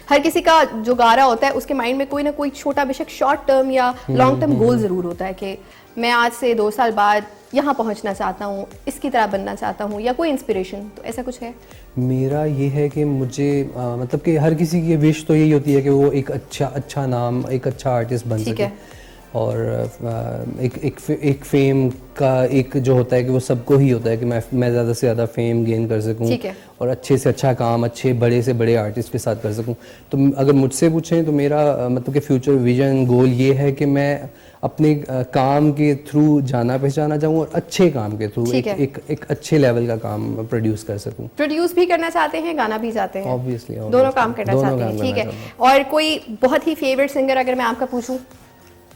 [SPEAKER 1] हर किसी का जो गा रहा होता है उसके माइंड में कोई ना कोई छोटा बेशक शॉर्ट टर्म या लॉन्ग टर्म गोल ज़रूर होता है कि मैं आज से 2 साल बाद यहाँ पहुँचना चाहता हूँ, इसकी तरह बनना चाहता हूँ, या कोई इंस्पिरेशन। तो ऐसा कुछ है?
[SPEAKER 3] मेरा ये है कि मुझे मतलब कि हर किसी की विश तो यही होती है कि वो एक अच्छा नाम, एक अच्छा आर्टिस्ट बन सके। और एक फेम का एक जो होता है कि वो सबको ही होता है कि मैं ज़्यादा से ज़्यादा फेम गेन कर सकूं और अच्छे से अच्छा काम अच्छे बड़े से बड़े आर्टिस्ट के साथ कर सकूं। तो अगर मुझसे पूछें तो मेरा मतलब कि फ्यूचर विजन गोल ये है कि मैं अपने काम के थ्रू जाना पहचाना चाहूँ और अच्छे काम के थ्रू एक अच्छे लेवल का काम प्रोड्यूस कर सकूँ।
[SPEAKER 1] प्रोड्यूस भी करना चाहते हैं, गाना भी चाहते हैं?
[SPEAKER 3] ऑब्वियसली
[SPEAKER 1] दोनों काम करना चाहते हैं, ठीक है। और कोई बहुत ही फेवरेट सिंगर अगर मैं आपका पूछूं,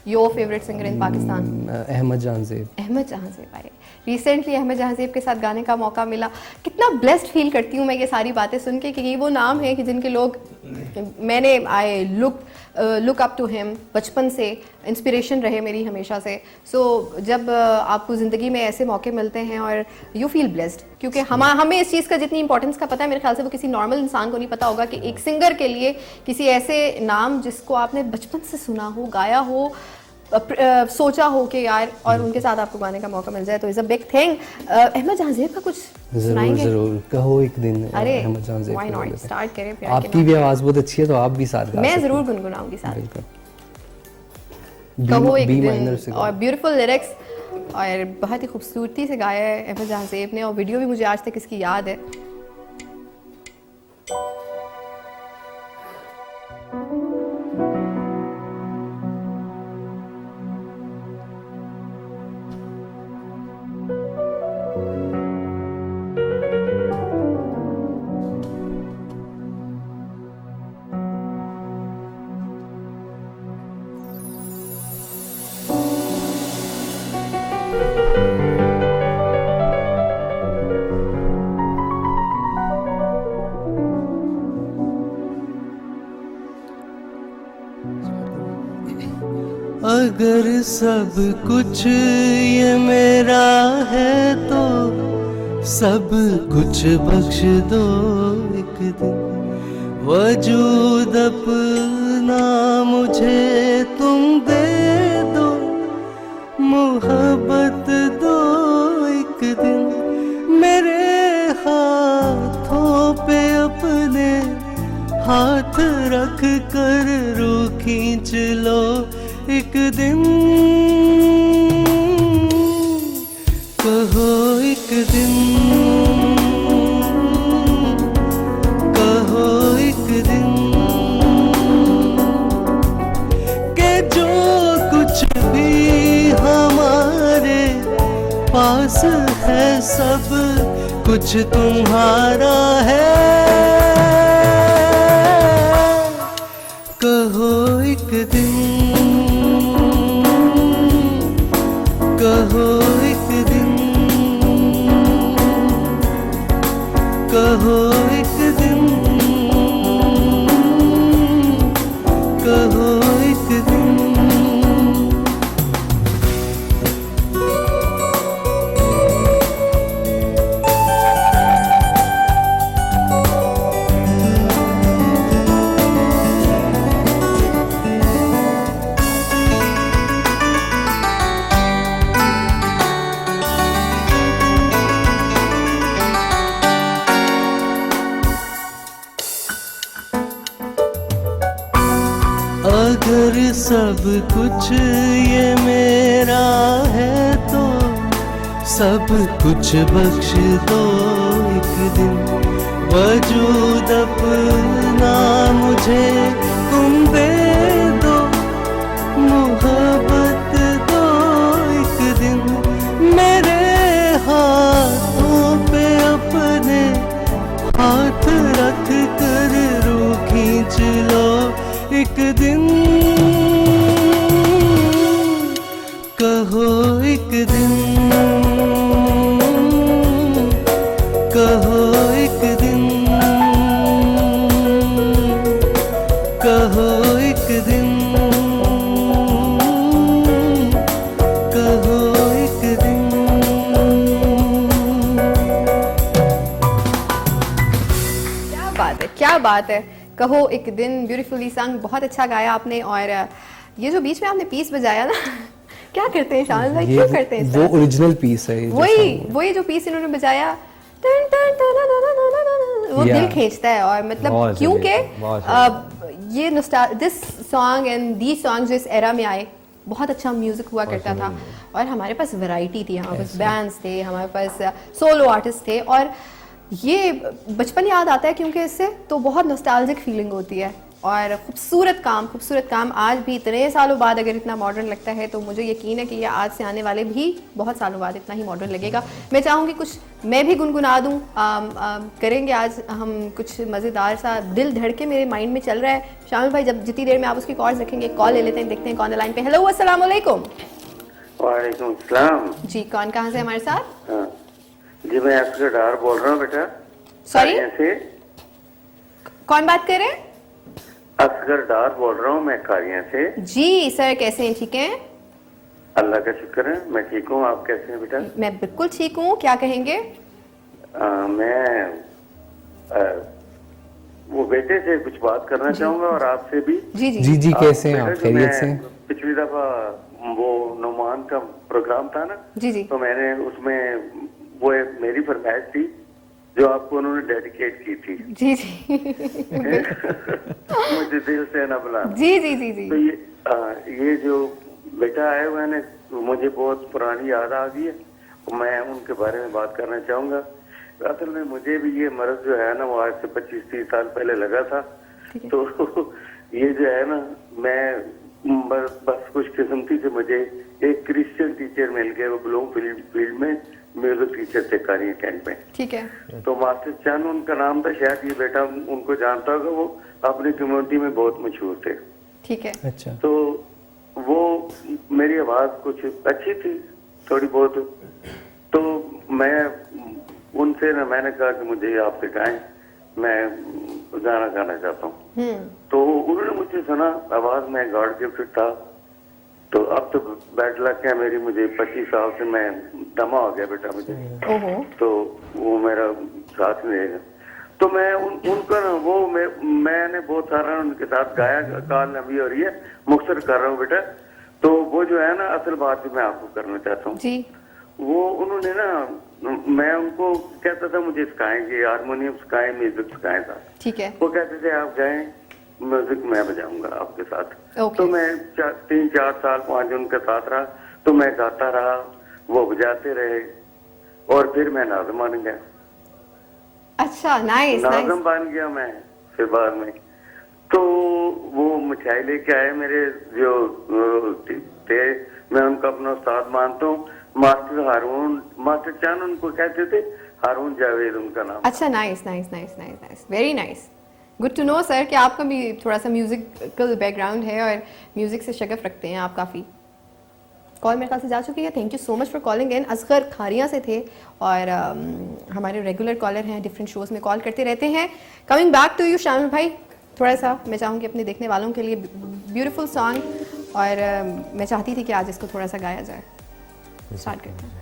[SPEAKER 1] your favourite singer in Pakistan?
[SPEAKER 3] Ahmed Jahanzeb.
[SPEAKER 1] Ahmad जहां ज़ेब, अरे रिसेंटली अहमद जहां ज़ेब के साथ गाने का मौका मिला। कितना ब्लेस्ड फील करती हूँ मैं ये सारी बातें सुन के कि ये वो नाम है कि जिनके लोग मैंने I look up to him, बचपन से इंस्पिरेशन रहे मेरी हमेशा से। सो जब आपको ज़िंदगी में ऐसे मौके मिलते हैं और यू फील ब्लेस्ड, क्योंकि हमें इस चीज़ का जितनी इंपॉर्टेंस का पता है, मेरे ख्याल से वो किसी नॉर्मल इंसान को नहीं पता होगा कि एक सिंगर के लिए किसी ऐसे नाम जिसको आपने बचपन से सुना हो, गाया हो, सोचा हो कि यार, और उनके साथ आपको गाने का मौका मिल जाए तो is a big thing. Ahmed Jahanzeb का कुछ सुनाएंगे?
[SPEAKER 3] जरूर कहो एक दिन।
[SPEAKER 1] अरे
[SPEAKER 3] अहमद जहां ज़ेब,
[SPEAKER 1] व्हाई नॉट, स्टार्ट करें प्यार।
[SPEAKER 3] आपकी भी आवाज़ बहुत अच्छी है तो आप भी साथ गा
[SPEAKER 1] मैं ज़रूर गुनगुनाऊंगी साथ।
[SPEAKER 3] बिल्कुल,
[SPEAKER 1] कहो एक
[SPEAKER 3] बी माइनर
[SPEAKER 1] दिन, और ब्यूटीफुल लिरिक्स और बहुत ही खूबसूरती से गाया है अहमद जहां ज़ेब ने, और वीडियो भी मुझे आज तक इसकी याद है।
[SPEAKER 6] अगर सब कुछ ये मेरा है तो सब कुछ बख्श दो एक दिन, वजूद अपना मुझे तुम दे दो, मोहब्बत दो एक दिन, मेरे हाथों पे अपने हाथ रख कर रूह खींच लो एक दिन, कहो एक दिन, कहो एक दिन, के जो कुछ भी हमारे पास है सब कुछ तुम्हारा है, कहो एक दिन, कहो एक दिन, कहो एक दिन, कहो एक दिन। अगर सब कुछ ये मेरा है तो सब कुछ बख्श दो एक दिन, वजूद अपना मुझे तुम दे दो, मोहब्बत दो एक दिन, मेरे हाथों पे अपने हाथ रख कर रूह खींच लो एक दिन, कहो एक दिन, कहो एक दिन, कहो एक दिन, कहो एक दिन।
[SPEAKER 1] क्या बात है, क्या बात है। कहो एक दिन, ब्यूटीफुली संग, बहुत अच्छा गाया आपने। और ये जो बीच में आपने पीस बजाया ना क्या करते हैं शामिल भाई, क्यों करते हैं इस
[SPEAKER 3] वो
[SPEAKER 1] तरह से?
[SPEAKER 3] ओरिजिनल पीस है ये जो
[SPEAKER 1] वही जो पीस इन्होंने बजाया टन टन टन टन टन टन टन, वो दिल खींचता है। और मतलब
[SPEAKER 2] बहुत
[SPEAKER 1] क्योंकि
[SPEAKER 2] बहुत
[SPEAKER 1] ये this song and the song जो इस एरा में आए, बहुत अच्छा म्यूजिक हुआ करता था और हमारे पास वैरायटी थी, हमारे पास बैंड्स थे, हमारे पास सोलो आर्टिस्ट थे और ये बचपन याद आता है क्योंकि इससे तो बहुत नॉस्टैल्जिक फीलिंग होती है। और खूबसूरत काम आज भी इतने सालों बाद अगर इतना मॉडर्न लगता है तो मुझे यकीन है कि ये आज से आने वाले भी बहुत सालों बाद इतना ही मॉडर्न लगेगा। मैं चाहूँगी कुछ मैं भी गुनगुना दूँ, करेंगे आज हम कुछ मज़ेदार सा, दिल धड़के मेरे माइंड में चल रहा है। शामिल भाई जब जितनी देर में आप उसकी कॉल्स रखेंगे, कॉल ले लेते हैं, देखते हैं कौन द लाइन पे। हेलो अस्सलाम वालेकुम।
[SPEAKER 4] वालेकुम सलाम।
[SPEAKER 1] जी कौन कहाँ से हमारे साथ?
[SPEAKER 4] हाँ। जी मैं असगर डार बोल रहा हूँ बेटा।
[SPEAKER 1] सॉरी
[SPEAKER 4] कारियां से।
[SPEAKER 1] कौन बात कर रहे हैं?
[SPEAKER 4] असगर डार बोल रहा हूँ मैं कारियां से।
[SPEAKER 1] जी सर कैसे हैं, ठीक हैं?
[SPEAKER 4] अल्लाह का शुक्र है, मैं ठीक हूँ। आप कैसे हैं बेटा?
[SPEAKER 1] मैं बिल्कुल ठीक हूँ, क्या कहेंगे?
[SPEAKER 4] मैं वो बेटे से कुछ बात करना चाहूंगा और आपसे भी।
[SPEAKER 1] जी जी
[SPEAKER 3] जी कैसे हैं
[SPEAKER 4] बेटा,
[SPEAKER 3] आप,
[SPEAKER 4] जो
[SPEAKER 3] खैरियत
[SPEAKER 4] मैं
[SPEAKER 3] से?
[SPEAKER 4] पिछली दफा वो नुमान का प्रोग्राम था ना,
[SPEAKER 1] जी जी
[SPEAKER 4] तो मैंने उसमें वो एक मेरी फरमाइश थी जो आपको उन्होंने डेडिकेट की थी।
[SPEAKER 1] जी जी
[SPEAKER 4] मुझे दिल से न बुला।
[SPEAKER 1] जी जी जी जी
[SPEAKER 4] तो ये जो बेटा आए हुए हैं मुझे बहुत पुरानी याद आ गई है, मैं उनके बारे में बात करना चाहूंगा। असल में मुझे भी ये मर्ज जो है ना वो आज से 25-30 साल पहले लगा था। तो ये जो है ना मैं बस खुशकिस्मती से मुझे एक क्रिश्चियन टीचर मिल गए, वो ब्लूम फील्ड में म्यूजिक टीचर थे कारिया कैंट में।
[SPEAKER 1] ठीक है।
[SPEAKER 4] तो मास्टर चंद उनका नाम था, शायद ये बेटा उनको जानता होगा, वो अपनी कम्युनिटी में बहुत मशहूर थे।
[SPEAKER 1] ठीक है।
[SPEAKER 3] अच्छा।
[SPEAKER 4] तो वो मेरी आवाज कुछ अच्छी थी थोड़ी बहुत, तो मैं उनसे ना मैंने कहा कि मुझे आप सिखाएं, मैं गाना गाना चाहता हूँ। तो उन्होंने मुझे सुना, आवाज में गॉड गिफ्टेड था,
[SPEAKER 8] तो अब तो बैड लक है मेरी, मुझे 25 साल से मैं दमा हो गया बेटा मुझे,
[SPEAKER 1] ओहो,
[SPEAKER 8] तो वो मेरा साथ नहीं देगा। तो मैं उनका ना वो मैंने बहुत सारा उनके साथ गाया, काल नबी हो रही है, मुख्तर कर रहा हूँ बेटा। तो वो जो है ना असल बात भी मैं आपको करना चाहता हूँ
[SPEAKER 1] जी,
[SPEAKER 8] वो उन्होंने ना, मैं उनको कहता था मुझे सिखाएंगे, हारमोनियम सिखाएं, म्यूजिक सिखाएं था।
[SPEAKER 1] ठीक है,
[SPEAKER 8] वो कहते थे आप गाएं, म्यूजिक मैं बजाऊंगा आपके साथ।
[SPEAKER 1] ओके।
[SPEAKER 8] तो मैं 3-4 साल 5 उनके साथ रहा, तो मैं गाता रहा, वो बजाते रहे, और फिर मैं नाज़म बन गया।
[SPEAKER 1] अच्छा, नाइस
[SPEAKER 8] नाज़म
[SPEAKER 1] नाइस,
[SPEAKER 8] बन गया मैं फिर बाद में। तो वो मिठाई लेके आए मेरे जो थे, मैं उनका अपना उस्ताद मानता हूँ, मास्टर हारून, मास्टर चांद उनको कहते थे, हारून जावेद उनका नाम।
[SPEAKER 1] अच्छा, nice nice nice nice nice, very nice, good to know sir कि आपका भी थोड़ा सा म्यूजिकल बैकग्राउंड है और म्यूजिक से शगफ रखते हैं आप काफ़ी। कॉल मेरे ख्याल से जा चुकी है, thank you so much for calling in. Asgar Kharia से थे और हमारे रेगुलर कॉलर हैं, डिफरेंट शोज़ में कॉल करते रहते हैं। कमिंग बैक टू यू शामिल भाई, थोड़ा सा मैं चाहूँगी अपने देखने वालों के लिए ब्यूटीफुल सॉन्ग, और मैं चाहती थी कि आज इसको थोड़ा सा गाया जाए। स्टार्ट करते हैं।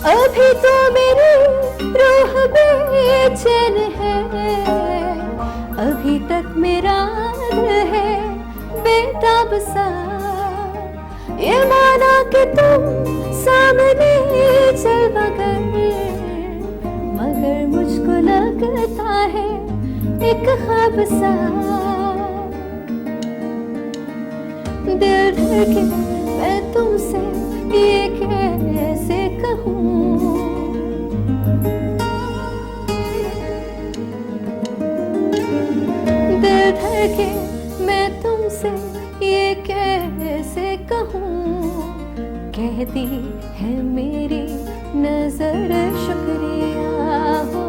[SPEAKER 1] अभी तो मेरी रूह बेचैन है, अभी तक मेरा दिल है बेताब सा, ये माना कि तुम सामने चल मगर मुझको लगता है एक ख्वाब सा। दिल धड़के मैं तुमसे ये कैसे कहूँ, दिल धड़के मैं तुमसे ये कैसे कहूँ, कहती है मेरी नजर शुक्रिया हो,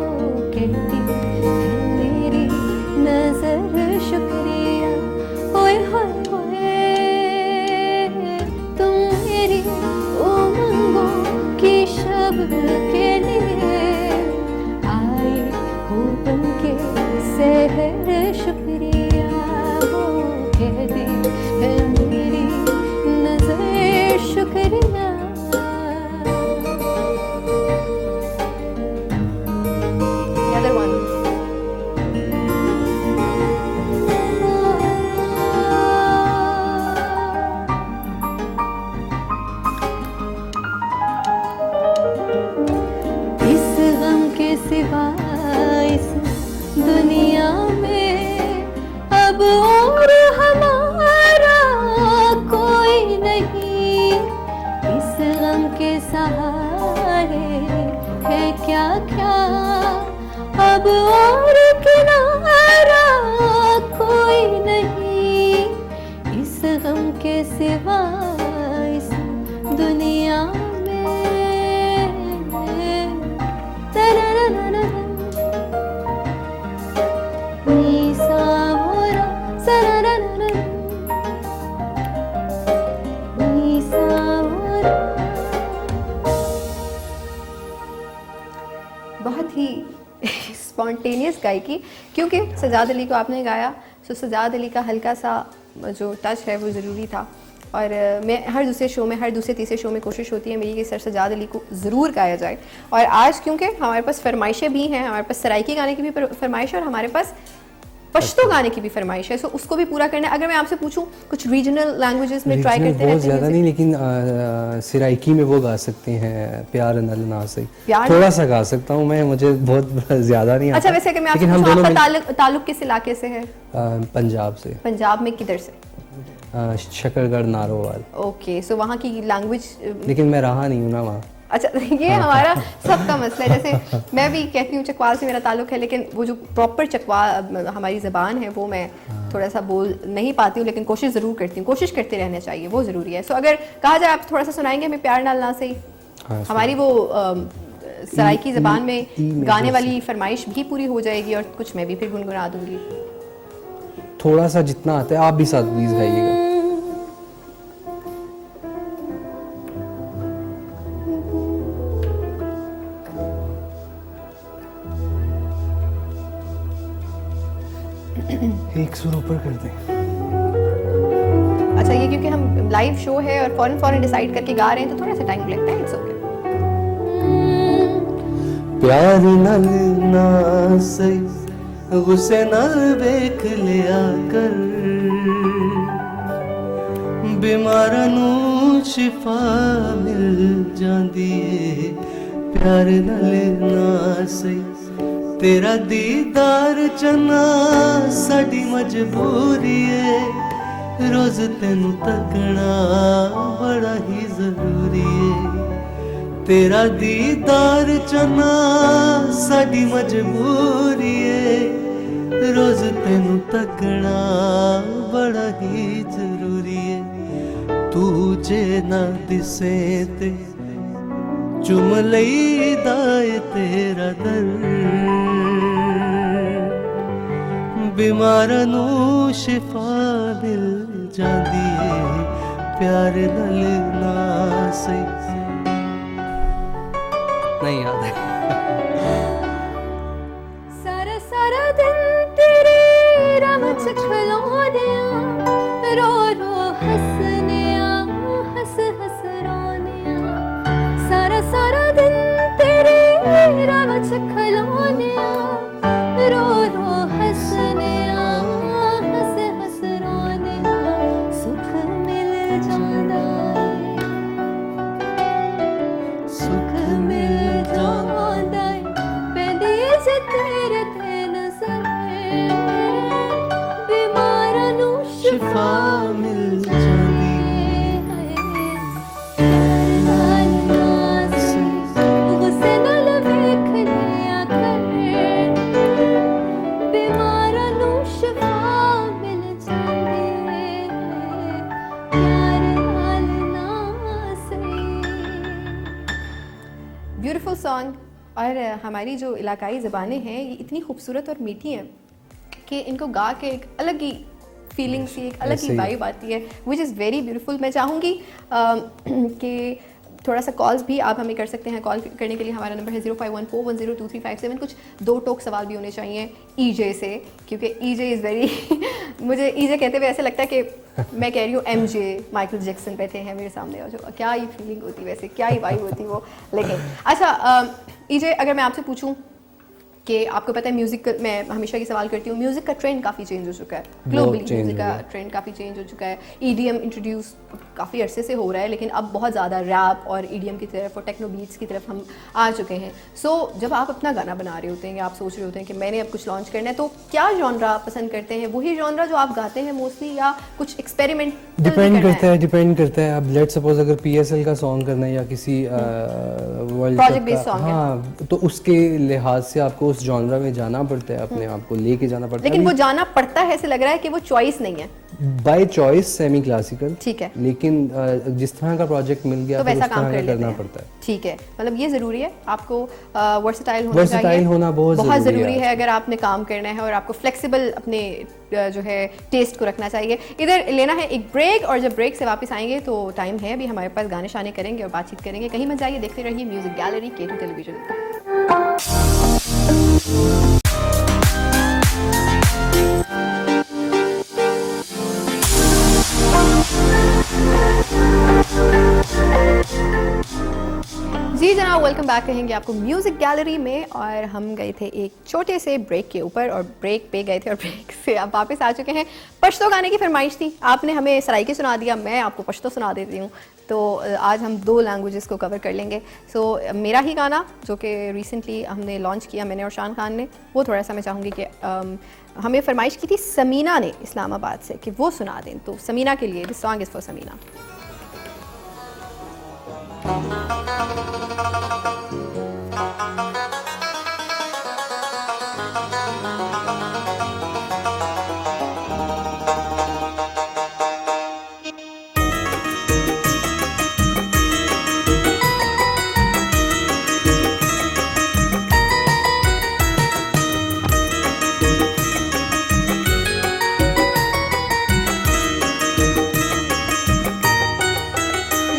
[SPEAKER 1] कहती है मेरी नजर शुक्रिया। ओए होए के लिए आए हो बनके सहर शुक्रिया हो, कहती है मेरी नजर शुक्रिया। सिवा इस दुनिया में स्पॉन्टेनियस गायकी, क्योंकि सजाद अली को आपने गाया, तो सजाद अली का हल्का सा जो टच है वो ज़रूरी था। और मैं हर दूसरे शो में, हर दूसरे तीसरे शो में कोशिश होती है मेरी कि सर सजाद अली को ज़रूर गाया जाए। और आज क्योंकि हमारे पास फरमाइशें भी हैं, हमारे पास सराइकी गाने की भी फरमाइश है और हमारे पास पश्तो गाने की भी फरमाइश है, सो उसको भी पूरा करना है। अगर मैं आपसे पूछूं कुछ रीजनल लैंग्वेजेस में ट्राई करते
[SPEAKER 3] बहुत
[SPEAKER 1] रहते
[SPEAKER 3] ज़्यादा
[SPEAKER 1] हैं
[SPEAKER 3] नहीं, लेकिन सिराइकी में वो गा सकते हैं प्यार नल ना से,
[SPEAKER 1] प्यार
[SPEAKER 3] थोड़ा सा गा सकता हूँ मैं, मुझे बहुत ज़्यादा नहीं आता।
[SPEAKER 1] अच्छा, वैसे अगर मैं आपसे
[SPEAKER 3] लेकिन हम
[SPEAKER 1] पूछूं
[SPEAKER 3] दोनों
[SPEAKER 1] आपका ताल्लुक किस इलाके से है?
[SPEAKER 3] पंजाब से,
[SPEAKER 1] पंजाब में किधर से?
[SPEAKER 3] शकरगढ़ नारोवाल।
[SPEAKER 1] ओके, सो वहाँ की लैंग्वेज,
[SPEAKER 3] लेकिन मैं रहा नहीं हूँ ना वहाँ।
[SPEAKER 1] अच्छा ये हमारा सबका मसला है। जैसे मैं भी कहती हूँ चकवाल से मेरा ताल्लुक है, लेकिन वो जो प्रॉपर चकवाल हमारी ज़बान है वो मैं थोड़ा सा बोल नहीं पाती हूँ, लेकिन कोशिश ज़रूर करती हूँ, कोशिश करते रहना चाहिए, वो ज़रूरी है। सो अगर कहा जाए आप थोड़ा सा सुनाएंगे हमें प्यार नाल ना से ही? हमारी वो सराइकी ज़बान में गाने वाली फरमाइश भी पूरी हो जाएगी और कुछ मैं भी फिर गुनगुना दूंगी।
[SPEAKER 3] थोड़ा सा जितना आता है आप भी साथ प्लीज़ गाइएगा। एक सुर ऊपर कर दें।
[SPEAKER 1] अच्छा, ये क्योंकि हम लाइव शो है और फौरन डिसाइड करके गा रहे हैं तो थोड़ा सा टाइम लगता है, इट्स ओके।
[SPEAKER 6] प्यार नल ना सही, गुस्से नल वेख लिया कर, बीमारां नूं शिफा मिल जांदी है, प्यार नल ना सही, तेरा दीदार चना साडी मजबूरी है, रोज तेनू तकना बड़ा ही जरूरी है, तेरा दीदार चना साडी मजबूरी है, रोज तेनू तकना बड़ा ही जरूरी है, तू जे ना दिसे ते चुम लईदा ए तेरा दर, बीमारां नूं शिफा मिल जांदी है, प्यार नल ना सही। नहीं याद है।
[SPEAKER 1] सारा सारा दिन तेरे रम च खलोनिया, रो रो हसनिया, हस हस रोनिया, सारा सारा दिन तेरे रम च खलोनिया, रो रो हसनिया, हस हस रोनिया, सुख मिल जांदा है, सुख मिल जांदा है, पैंदी जे तेरे ते नज़र, बीमारां नूं शिफा
[SPEAKER 6] मिल जांदी
[SPEAKER 1] गुस्से नाल वेख लिया कर, बीमारां नूं शिफा मिल जांदी है, प्यार नाल ना सही। Beautiful song. और हमारी जो इलाकाई ज़बानें हैं ये इतनी खूबसूरत और मीठी हैं कि इनको गा के एक अलग ही फीलिंग सी, एक अलग ही वाइब आती है, विच इज़ वेरी ब्यूटीफुल। मैं चाहूँगी कि थोड़ा सा कॉल्स भी आप हमें कर सकते हैं। कॉल करने के लिए हमारा नंबर है 0514102357। कुछ दो टोक सवाल भी होने चाहिए ईजे से, क्योंकि ईजे इज़ वेरी मुझे ईजे कहते हुए ऐसे लगता है कि मैं कह रही हूँ एमजे, माइकल जैक्सन बैठे हैं मेरे सामने, और जो क्या ही फीलिंग होती, वैसे क्या ही वाइब होती वो। लेकिन अच्छा ईजे, अगर मैं आपसे पूछूँ कि आपको पता है म्यूज़िक, मैं हमेशा ये सवाल करती हूँ, म्यूज़िक का ट्रेंड काफ़ी चेंज हो चुका है ग्लोबली, म्यूज़िक का ट्रेंड काफ़ी चेंज हो चुका है। EDM इंट्रोड्यूस काफ़ी अरसे से हो रहा है, लेकिन अब बहुत ज़्यादा रैप और EDM की तरफ और टेक्नो बीट्स की तरफ हम आ चुके हैं। सो जब आप अपना गाना बना रहे होते हैं या आप सोच रहे होते हैं कि मैंने अब कुछ लॉन्च करना है, तो क्या जॉनरा पसंद करते हैं? वही जॉनरा जो आप गाते हैं मोस्टली, या कुछ एक्सपेरिमेंट?
[SPEAKER 3] डिपेंड करता है। अब लेट सपोज अगर PSL का सॉन्ग करना है या किसी वर्ल्ड
[SPEAKER 1] प्रोजेक्ट
[SPEAKER 3] कप
[SPEAKER 1] बेस्ड
[SPEAKER 3] का,
[SPEAKER 1] सॉन्ग है,
[SPEAKER 3] हाँ, तो उसके लिहाज से आपको उस जॉनरा में जाना पड़ता है, अपने आप को लेके जाना पड़ता है।
[SPEAKER 1] लेकिन वो जाना पड़ता है, ऐसे लग रहा है कि वो चॉइस नहीं है।
[SPEAKER 3] बाय चॉइस सेमी क्लासिकल,
[SPEAKER 1] ठीक है,
[SPEAKER 3] लेकिन जिस तरह का प्रोजेक्ट मिल गया
[SPEAKER 1] तो वैसा काम
[SPEAKER 3] करना पड़ता है।
[SPEAKER 1] ठीक है, मतलब ये ज़रूरी है आपको वर्सेटाइल
[SPEAKER 3] होना बहुत
[SPEAKER 1] ज़रूरी है अगर आपने काम करना है, और आपको फ्लेक्सिबल अपने जो है टेस्ट को रखना चाहिए। इधर लेना है एक ब्रेक, और जब ब्रेक से वापस आएंगे तो टाइम है अभी हमारे पास, गाने शाने करेंगे और बातचीत करेंगे। कहीं मत जाइए, देखते रहिए music gallery K2 television. Welcome back कहेंगे आपको म्यूज़िक गैलरी में। और हम गए थे एक छोटे से ब्रेक के ऊपर और ब्रेक पे गए थे और ब्रेक से अब वापस आ चुके हैं। पश्तो गाने की फरमाइश थी, आपने हमें सराइकी सुना दिया, मैं आपको पश्तो सुना देती हूँ। तो आज हम 2 लैंग्वेजेस को कवर कर लेंगे। मेरा ही गाना जो कि रिसेंटली हमने लॉन्च किया, मैंने और शान खान ने, वो थोड़ा सा मैं चाहूँगी कि हमें फरमाइश की थी समीना ने इस्लामाबाद से कि वो सुना दें। तो समीना के लिए this song is for Samina.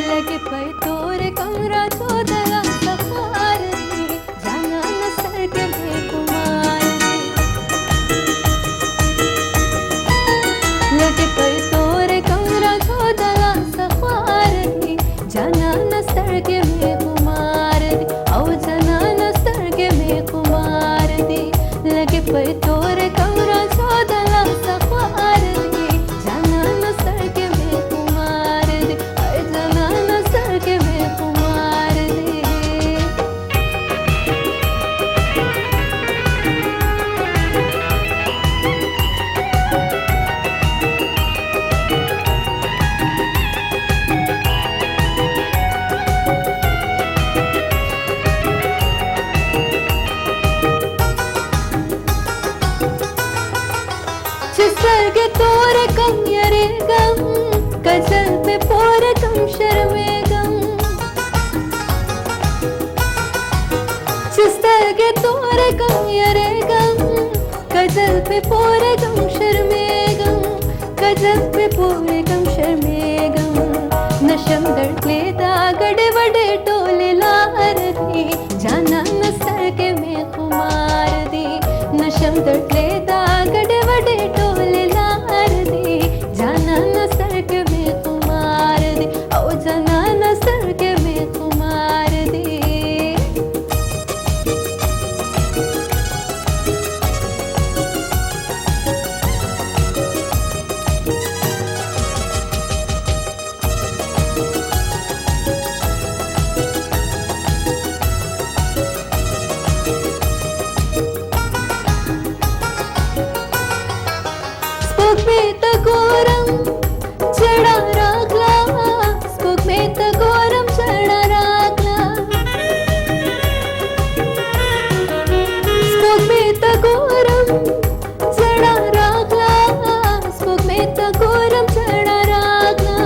[SPEAKER 9] लगे पर तोर कमरा चोदला सफार दी, जाना न सर के बेकुमार दी। लगे पर तोर कमरा चोदला सफार दी, जाना न सर के बेकुमार दी, औ जाना न सर के बेकुमार दी। लगे पर तोर कमरा चोदला सफार दी, जाना न सर के बेकुमार दी, ऐ जाना न सर के बेकुमार दी। जिसर्ग तोर कम यरे गम, गजल पे पोर कम शर्मे गम। जिसर्ग तोर कम यरे गम, गजल पे पोर कम शर्मे गम, गजल पे पोर कम शर्मे गम। नशम दर्द लेता गड़े बड़े टोले लार दी, जाना न सर के में खुमार दी। नशम दर्द लेता गड़े बड़े टोले लार दी, जाना न सर के में खुमार दी, औ जाना न सर के में खुमार दी। स्पोक में तकोरम चढ़ा राखला, स्पोक में तकोरम चढ़ा राखला। स्पोक में तकोरम चढ़ा राखला, स्पोक में तकोरम चढ़ा राखला,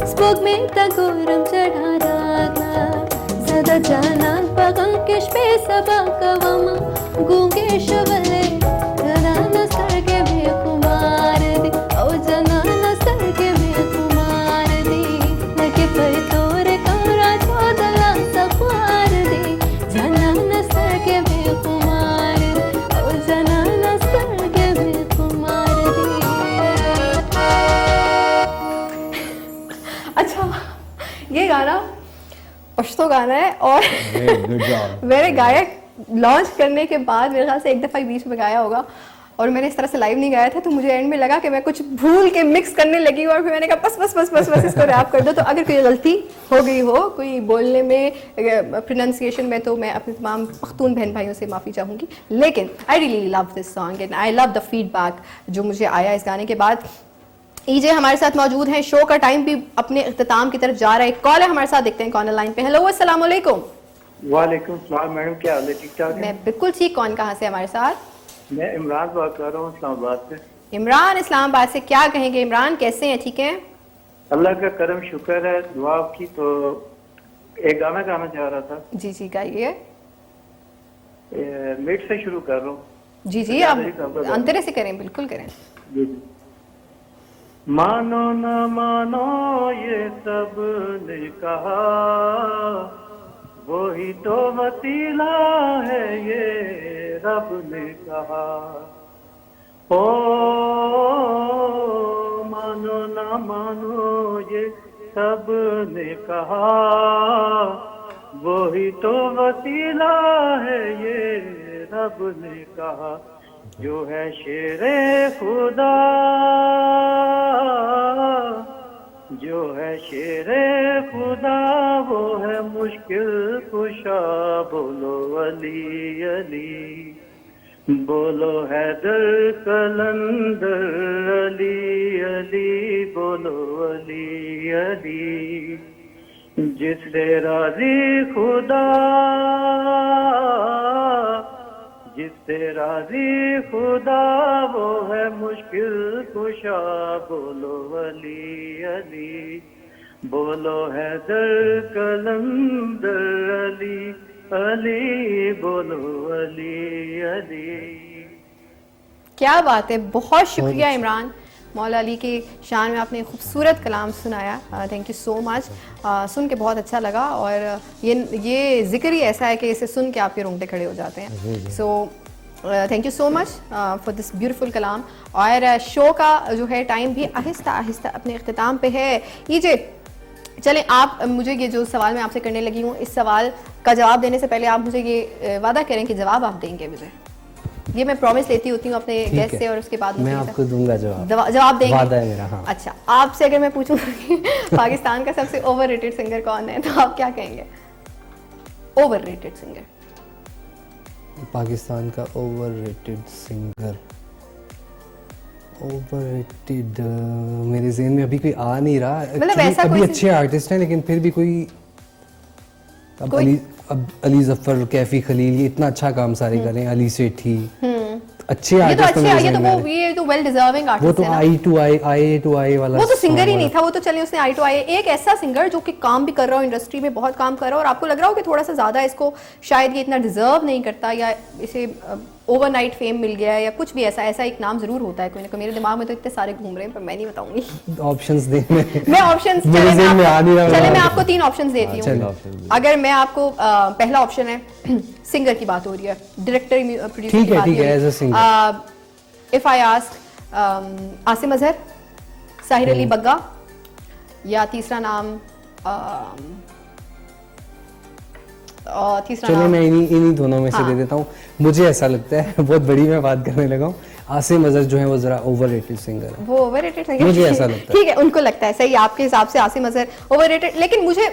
[SPEAKER 9] स्पोक में तकोरम चढ़ा राखला। सदा जाना पगंकेश पे सबा कवम गूंगे शवले, जाना न सर के बेकुमार दी, औ जाना न सर के बेकुमार दी। लगे पर तोर कमरा चोदला सफार दी, जाना न सर के बेकुमार दी, औ जाना न सर के बेकुमार दी।
[SPEAKER 1] अच्छा, ये गाना पश्तो गाना है और
[SPEAKER 2] गुड जॉब।
[SPEAKER 1] मेरे गायक लॉन्च करने के बाद मेरे ख्याल से एक दफ़ा ही बीच में गाया होगा और मैंने इस तरह से लाइव नहीं गाया था, तो मुझे एंड में लगा कि मैं कुछ भूल के मिक्स करने लगी और फिर मैंने कहा बस बस बस बस बस इसको रैप कर दो। तो अगर कोई गलती हो गई हो कोई बोलने में, प्रोनाउंसिएशन में, तो मैं अपने तमाम पख्तून बहन भाइयों से माफ़ी चाहूँगी। लेकिन I really love this song and I love the feedback जो मुझे आया इस गाने के बाद। ईजे हमारे साथ मौजूद हैं, शो का टाइम भी अपने इख्तिताम की तरफ जा रहा है। कॉल है हमारे साथ, देखते हैं कौन है लाइन पे। हेलो, अस्सलाम वालेकुम।
[SPEAKER 4] वालेकुम सलाम मैडम, क्या हाल है? ठीक ठाक है?
[SPEAKER 1] मैं बिल्कुल ठीक। कौन कहाँ से हमारे साथ?
[SPEAKER 4] मैं इमरान बात कर रहा हूँ इस्लामाबाद से।
[SPEAKER 1] इमरान इस्लामाबाद से। क्या कहेंगे इमरान, कैसे हैं? ठीक हैं?
[SPEAKER 4] अल्लाह का करम शुक्र है, दुआ की। तो एक गाना गाना चाह रहा था।
[SPEAKER 1] जी जी गाइए।
[SPEAKER 4] मिड से शुरू कर रहा हूँ।
[SPEAKER 1] जी जी, आप अंतरे से करें, बिल्कुल करें।
[SPEAKER 4] जी जी। मानो न मानो ये सब ने कहा, वही तो वसीला है ये रब ने कहा। ओ मानो न मानो ये सब ने कहा,
[SPEAKER 6] वही तो वसीला है ये रब ने कहा, जो है शेरे खुदा, जो है शेरे खुदा वो है मुश्किल कुशा। बोलो अली अली, बोलो हैदर कलंदर, अली अली बोलो अली अली। जिससे राजी खुदा, जिससे राजी खुदा वो है मुश्किल कुशा। बोलो अली अली, बोलो हैदर कलंदर, अली अली बोलो अली अली।
[SPEAKER 1] क्या बात है, बहुत शुक्रिया इमरान। मौला अली की शान में आपने खूबसूरत कलाम सुनाया, थैंक यू सो मच। सुन के बहुत अच्छा लगा, और ये जिक्र ही ऐसा है कि इसे सुन के आपके रोंगटे खड़े हो जाते हैं। So thank you so much for this beautiful कलाम। और शो का जो है टाइम भी आहिस्ता आहिस्ता अपने इख्तिताम पे है। ईजे चलें, आप मुझे ये जो सवाल मैं आपसे करने लगी हूँ, इस सवाल का जवाब देने से पहले आप मुझे ये वादा करें कि जवाब आप देंगे मुझे। ये मैं प्रॉमिस लेती होती हूँ अपने गेस्ट से, और उसके बाद
[SPEAKER 3] मैं आपको दूंगा जवाब।
[SPEAKER 1] जवाब देंगे,
[SPEAKER 3] वादा है मेरा। हाँ।
[SPEAKER 1] अच्छा, आपसे अगर मैं पूछूँ कि पाकिस्तान का सबसे ओवररेटेड सिंगर कौन है, तो आप क्या कहेंगे? ओवररेटेड सिंगर,
[SPEAKER 3] पाकिस्तान का ओवररेटेड सिंगर, ओवररेटेड मेरे ज़हन में अभी कोई आ नहीं रहा।
[SPEAKER 1] मतलब ऐसा
[SPEAKER 3] अभी
[SPEAKER 1] कोई
[SPEAKER 3] अच्छे आर्टिस्ट हैं, लेकिन फिर भी कोई अब अली जफर, कैफी खलील, ये इतना अच्छा काम सारे कर रहे हैं। अली सेठी, अच्छे
[SPEAKER 1] ये तो
[SPEAKER 3] आर्टिस्ट
[SPEAKER 1] अच्छे, ये तो वेल डिजर्विंग
[SPEAKER 3] वो
[SPEAKER 1] आर्टिस्ट
[SPEAKER 3] तो
[SPEAKER 1] है ना।
[SPEAKER 3] आई टू आई वाला,
[SPEAKER 1] वो तो सिंगर ही नहीं था, वो तो चले उसने आई टू आई, एक ऐसा सिंगर जो कि काम भी कर रहा हो, इंडस्ट्री में बहुत काम कर रहा हो, और आपको लग रहा हो कि थोड़ा सा ज्यादा इसको शायद ये इतना डिजर्व नहीं करता, या इसे ओवरनाइट फेम मिल गया है, या कुछ भी ऐसा एक नाम जरूर होता है कोई ना कोई। मेरे दिमाग में तो इतने सारे घूम रहे हैं, पर मैं नहीं बताऊंगी।
[SPEAKER 3] ऑप्शंस दे
[SPEAKER 1] मैं ऑप्शंस चले मैं आपको 3 ऑप्शंस देती हूँ। अगर मैं आपको पहला ऑप्शन है, सिंगर की बात हो रही है, डायरेक्टर प्रोड्यूसर की बात हो रही है। If I ask Asim Azhar, Sahir Ali Bagga, या तीसरा नाम
[SPEAKER 3] चलो मैं इन्हीं दोनों में से दे देता हूँ। मुझे ऐसा लगता है, बहुत बड़ी मैं बात करने लगा हूँ, आसिम अजहर जो है वो जरा ओवररेटेड सिंगर है।
[SPEAKER 1] वो ओवररेटेड सिंगर,
[SPEAKER 3] मुझे ऐसा लगता है।
[SPEAKER 1] ठीक है, उनको लगता है सही, आपके हिसाब से आसिम अजहर ओवररेटेड, लेकिन मुझे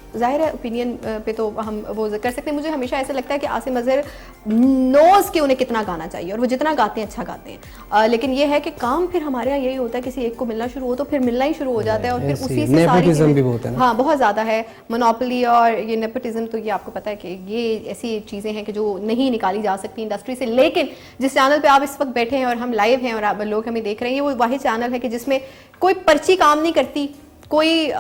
[SPEAKER 1] जाहिर है ओपिनियन पे तो हम वो कर सकते हैं। मुझे हमेशा ऐसा लगता है कि आसिम अजहर नोज के उन्हें कितना गाना चाहिए, और वो जितना गाते हैं अच्छा गाते हैं, लेकिन ये है कि काम फिर हमारे यहाँ यही होता है, किसी एक को मिलना शुरू हो तो फिर मिलना ही शुरू हो जाता है, और फिर उसी से सारी
[SPEAKER 3] भी बहुत है ना।
[SPEAKER 1] हाँ, बहुत ज़्यादा है मोनोपोली, और ये नेपोटिज्म, तो ये आपको पता है कि ये ऐसी चीज़ें हैं कि जो नहीं निकाली जा सकती इंडस्ट्री से। लेकिन जिस चैनल पे आप इस वक्त बैठे हैं और हम लाइव हैं और लोग हमें देख रहे हैं, ये वो वाहिद चैनल है कि जिसमें कोई पर्ची काम नहीं करती, कोई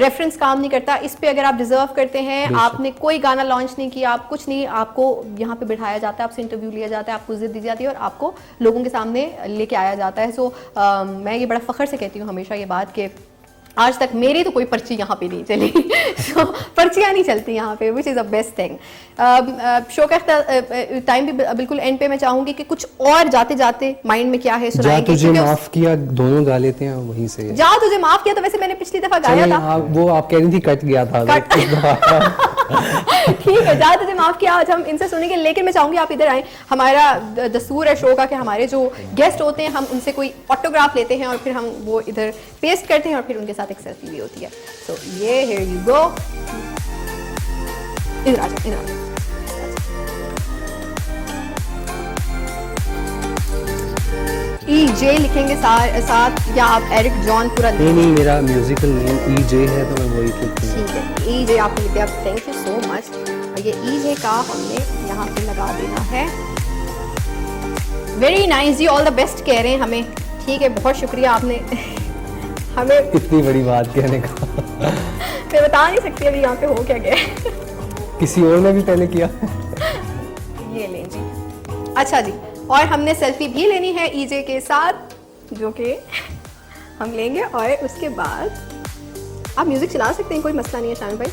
[SPEAKER 1] रेफरेंस काम नहीं करता। इस पे अगर आप डिजर्व करते हैं, आपने कोई गाना लॉन्च नहीं किया, आप कुछ नहीं, आपको यहाँ पे बिठाया जाता है, आपसे इंटरव्यू लिया जाता है, आपको इज्जत दी जाती है, और आपको लोगों के सामने लेके आया जाता है। सो मैं ये बड़ा फख्र से कहती हूँ हमेशा ये बात कि आज तक मेरी तो कोई पर्ची यहाँ पे नहीं चली। so, पर्चियाँ नहीं चलती यहाँ पे, which is the best thing. Show का टाइम भी बिल्कुल एंड पे मैं चाहूंगी कि कुछ और जाते जाते माइंड में क्या है सुनाएंगे।
[SPEAKER 3] जा तुझे माफ किया दोनों गा लेते हैं वहीं से।
[SPEAKER 1] जा तुझे माफ किया तो वैसे मैंने पिछली दफा गाया था,
[SPEAKER 3] वो आप कह रही थी कट गया था।
[SPEAKER 1] ठीक है, जा तुझे माफ किया आज हम इनसे सुनेंगे, लेकिन मैं चाहूंगी आप इधर आए। हमारा दस्तूर है शो का कि हमारे जो गेस्ट होते हैं हम उनसे कोई ऑटोग्राफ लेते हैं और फिर हम वो इधर पेस्ट करते हैं और फिर उनके साथ एक सेल्फी भी होती है। सो ये हियर यू गो, इधर आ जाओ, इधर आ जाओ। EJ लिखेंगे साथ, या आप एरिक जॉन पूरा
[SPEAKER 3] नहीं, मेरा म्यूजिकल नेम EJ है तो मैं वही लिखूंगा।
[SPEAKER 1] ठीक है, EJ आप लिख दिया, थैंक यू सो मच। और ये EJ का हमने यहाँ पे लगा देना है। वेरी नाइस जी, ऑल द बेस्ट कह रहे हैं हमें। ठीक है, बहुत शुक्रिया आपने हमें
[SPEAKER 3] इतनी बड़ी बात कहने का।
[SPEAKER 1] मैं बता नहीं सकती अभी यहाँ पे हो क्या गया।
[SPEAKER 3] किसी और ने भी पहले किया।
[SPEAKER 1] ये लें जी, अच्छा जी। और हमने सेल्फी भी लेनी है EJ के साथ, जो कि हम लेंगे, और उसके बाद आप म्यूजिक चला सकते हैं, कोई मसला नहीं है शान भाई।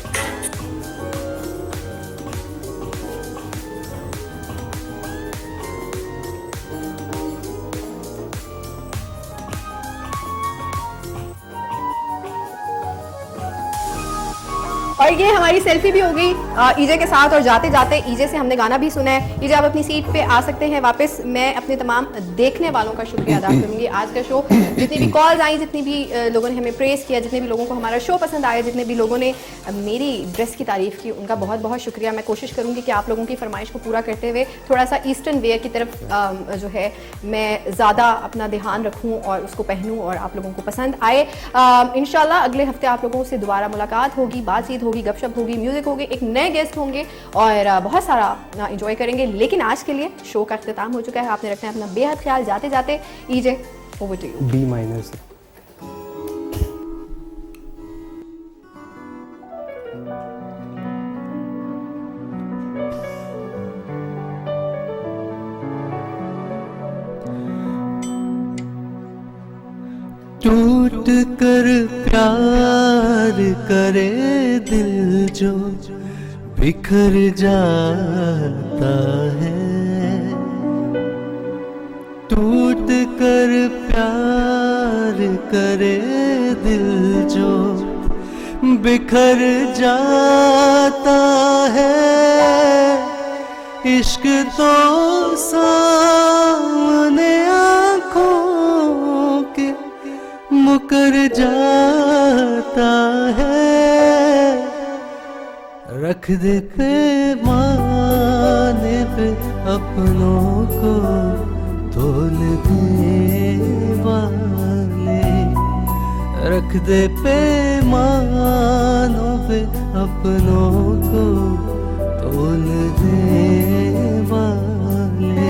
[SPEAKER 1] और ये हमारी सेल्फी भी हो गई ईजे के साथ, और जाते जाते ईजे से हमने गाना भी सुना है। ईजे आप अपनी सीट पे आ सकते हैं वापस। मैं अपने तमाम देखने वालों का शुक्रिया अदा करूंगी। आज का शो, जितनी भी कॉल्स आई, जितनी भी लोगों ने हमें प्रेस किया, जितने भी लोगों को हमारा शो पसंद आया, जितने भी लोगों ने मेरी ड्रेस की तारीफ की, उनका बहुत बहुत शुक्रिया। मैं कोशिश करूंगी कि आप लोगों की फरमाइश को पूरा करते हुए थोड़ा सा ईस्टर्न वेयर की तरफ जो है मैं ज़्यादा अपना ध्यान रखूं और उसको पहनूं और आप लोगों को पसंद आए। इंशाल्लाह अगले हफ्ते आप लोगों से दोबारा मुलाकात होगी, बातचीत होगी, गपशप होगी, म्यूजिक होगी, एक नए गेस्ट होंगे और बहुत सारा एंजॉय करेंगे। लेकिन आज के लिए शो का अख्तिताम हो चुका है। आपने रखना है अपना बेहद ख्याल। जाते जाते ईजे, over to you.
[SPEAKER 3] B minor से
[SPEAKER 10] टूट कर प्यार करे दिल जो बिखर जाता है, टूट कर प्यार करे दिल जो बिखर जाता है, इश्क तो सामने आँखों के मुकर जाता है, रख दे पैमाने पे अपनों को तोल दे वाले, रख दे पैमानों पे अपनों को तोल दे वाले,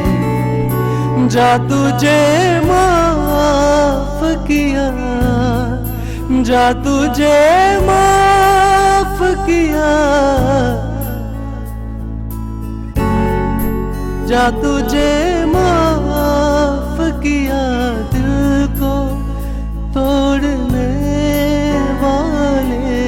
[SPEAKER 10] जा तुझे माफ किया, जा तुझे माफ किया, जा तुझे माफ किया, दिल को तोड़ने वाले,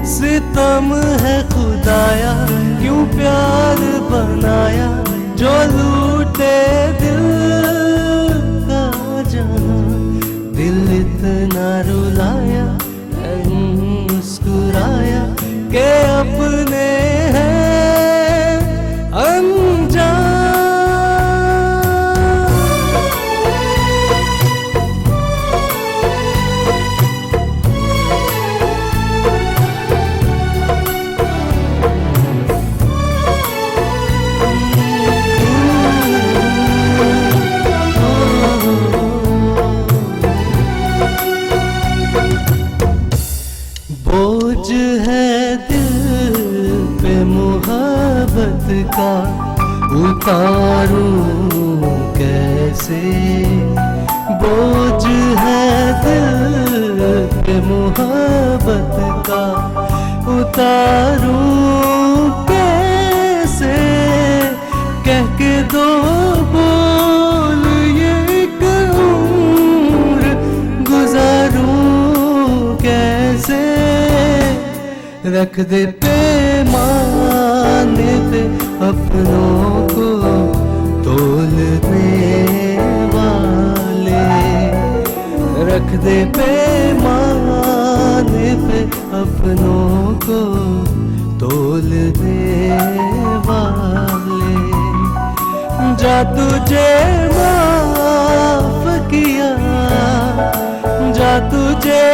[SPEAKER 10] सितम है खुदाया क्यों प्यार बनाया, जो लूटे दिल का जहां, दिल इतना रुलाया मुस्कुराया के अपने हैं अनजान। बोझ है दिल पे मोहब्बत का, उतारूं कैसे, बोझ है दिल पे मोहब्बत का, उतारूं कैसे, कह के दो बोल ये एक उम्र गुजारूं कैसे, रख दे पैमाने पे अपनों को तोलने वाले, रख दे पैमाने पे अपनों को तोलने वाले, जा तुझे माफ किया, जा तुझे